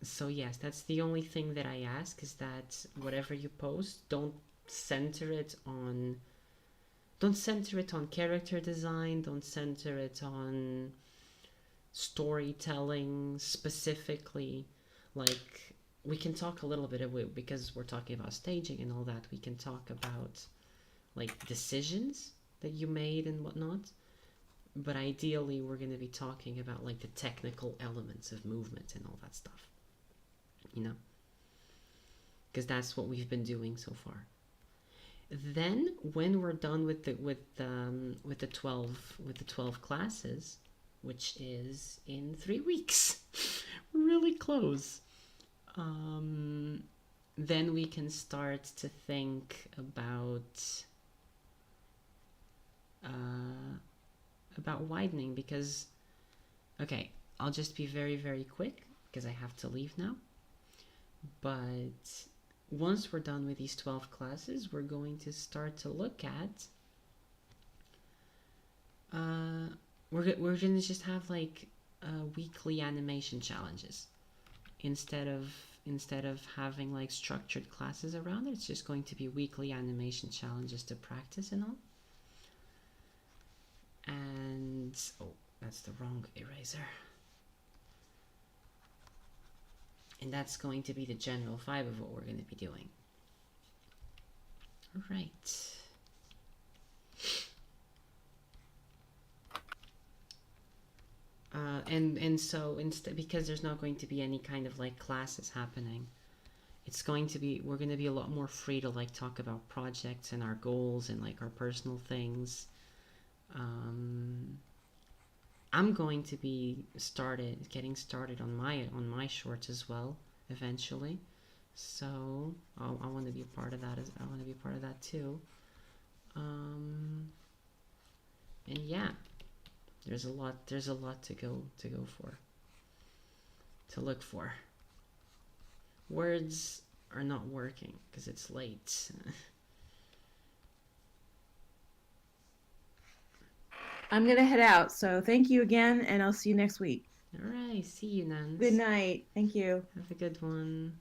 So yes, that's the only thing that I ask, is that whatever you post, don't center it on character design, don't center it on storytelling specifically. Like, we can talk a little bit about, because we're talking about staging and all that, we can talk about like decisions that you made and whatnot, but ideally we're going to be talking about like the technical elements of movement and all that stuff, you know, because that's what we've been doing so far. Then when we're done with the 12 classes, which is in 3 weeks, we're really close, then we can start to think about widening, because, okay, I'll just be very, very quick because I have to leave now. But once we're done with these 12 classes, we're going to start to look at we're going to just have like weekly animation challenges instead of having like structured classes around it. It's just going to be weekly animation challenges to practice and all. And oh, that's the wrong eraser. And that's going to be the general vibe of what we're going to be doing. All right. And so instead, because there's not going to be any kind of like classes happening, it's going to be, we're going to be a lot more free to like talk about projects and our goals and like our personal things. I'm going to be getting started on my shorts as well eventually, so I want to be a part of that. I want to be a part of that too. And yeah, there's a lot to go for, to look for. Words are not working because it's late. I'm gonna head out, so thank you again, and I'll see you next week. All right, see you, Nance. Good night. Thank you. Have a good one.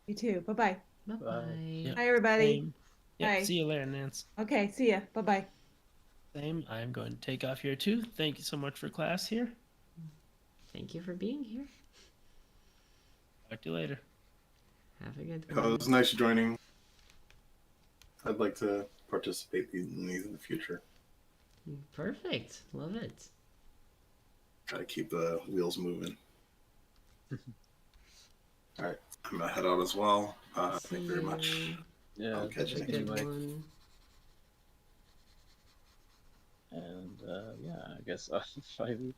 You too. Bye-bye. Bye-bye. Yep. Bye, everybody. Same. Yep. Bye. See you later, Nance. Okay, see ya. Bye-bye. Same. I'm going to take off here too. Thank you so much for class here. Thank you for being here. Talk to you later. Have a good It one. was nice joining. I'd like to participate in these in the future. Perfect. Love it. Gotta keep the wheels moving. All right, I'm gonna head out as well. Thank you very much. Yeah, I'll catch Have you a next good week. one. and yeah, I guess probably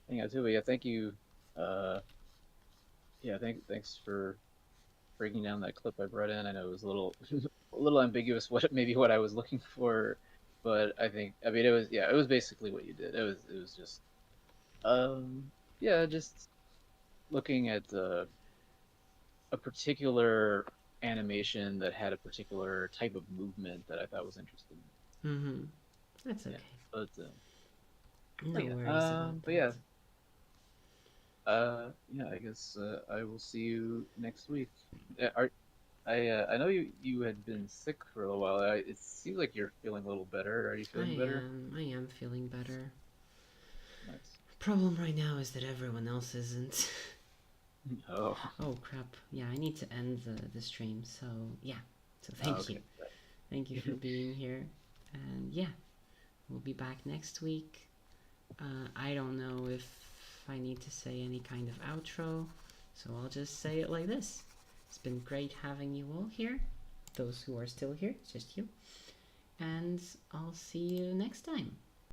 hang out too. But yeah, thank you. Yeah, thanks for breaking down that clip I brought in. I know it was a little ambiguous what I was looking for, but I mean it was basically what you did. It was just yeah, just looking at a particular animation that had a particular type of movement that I thought was interesting. Mm-hmm. That's okay. But No yeah, worries about but yeah, that. Yeah, I guess I will see you next week. I know you had been sick for a little while. It seems like you're feeling a little better. Are you feeling better? I am feeling better. Nice. Problem right now is that everyone else isn't. Oh. Oh crap. Yeah, I need to end the stream. So yeah. So Oh, thank you. okay. Thank you for being here. And yeah, we'll be back next week. I don't know if I need to say any kind of outro, so I'll just say it like this. It's been great having you all here. Those who are still here, it's just you. And I'll see you next time.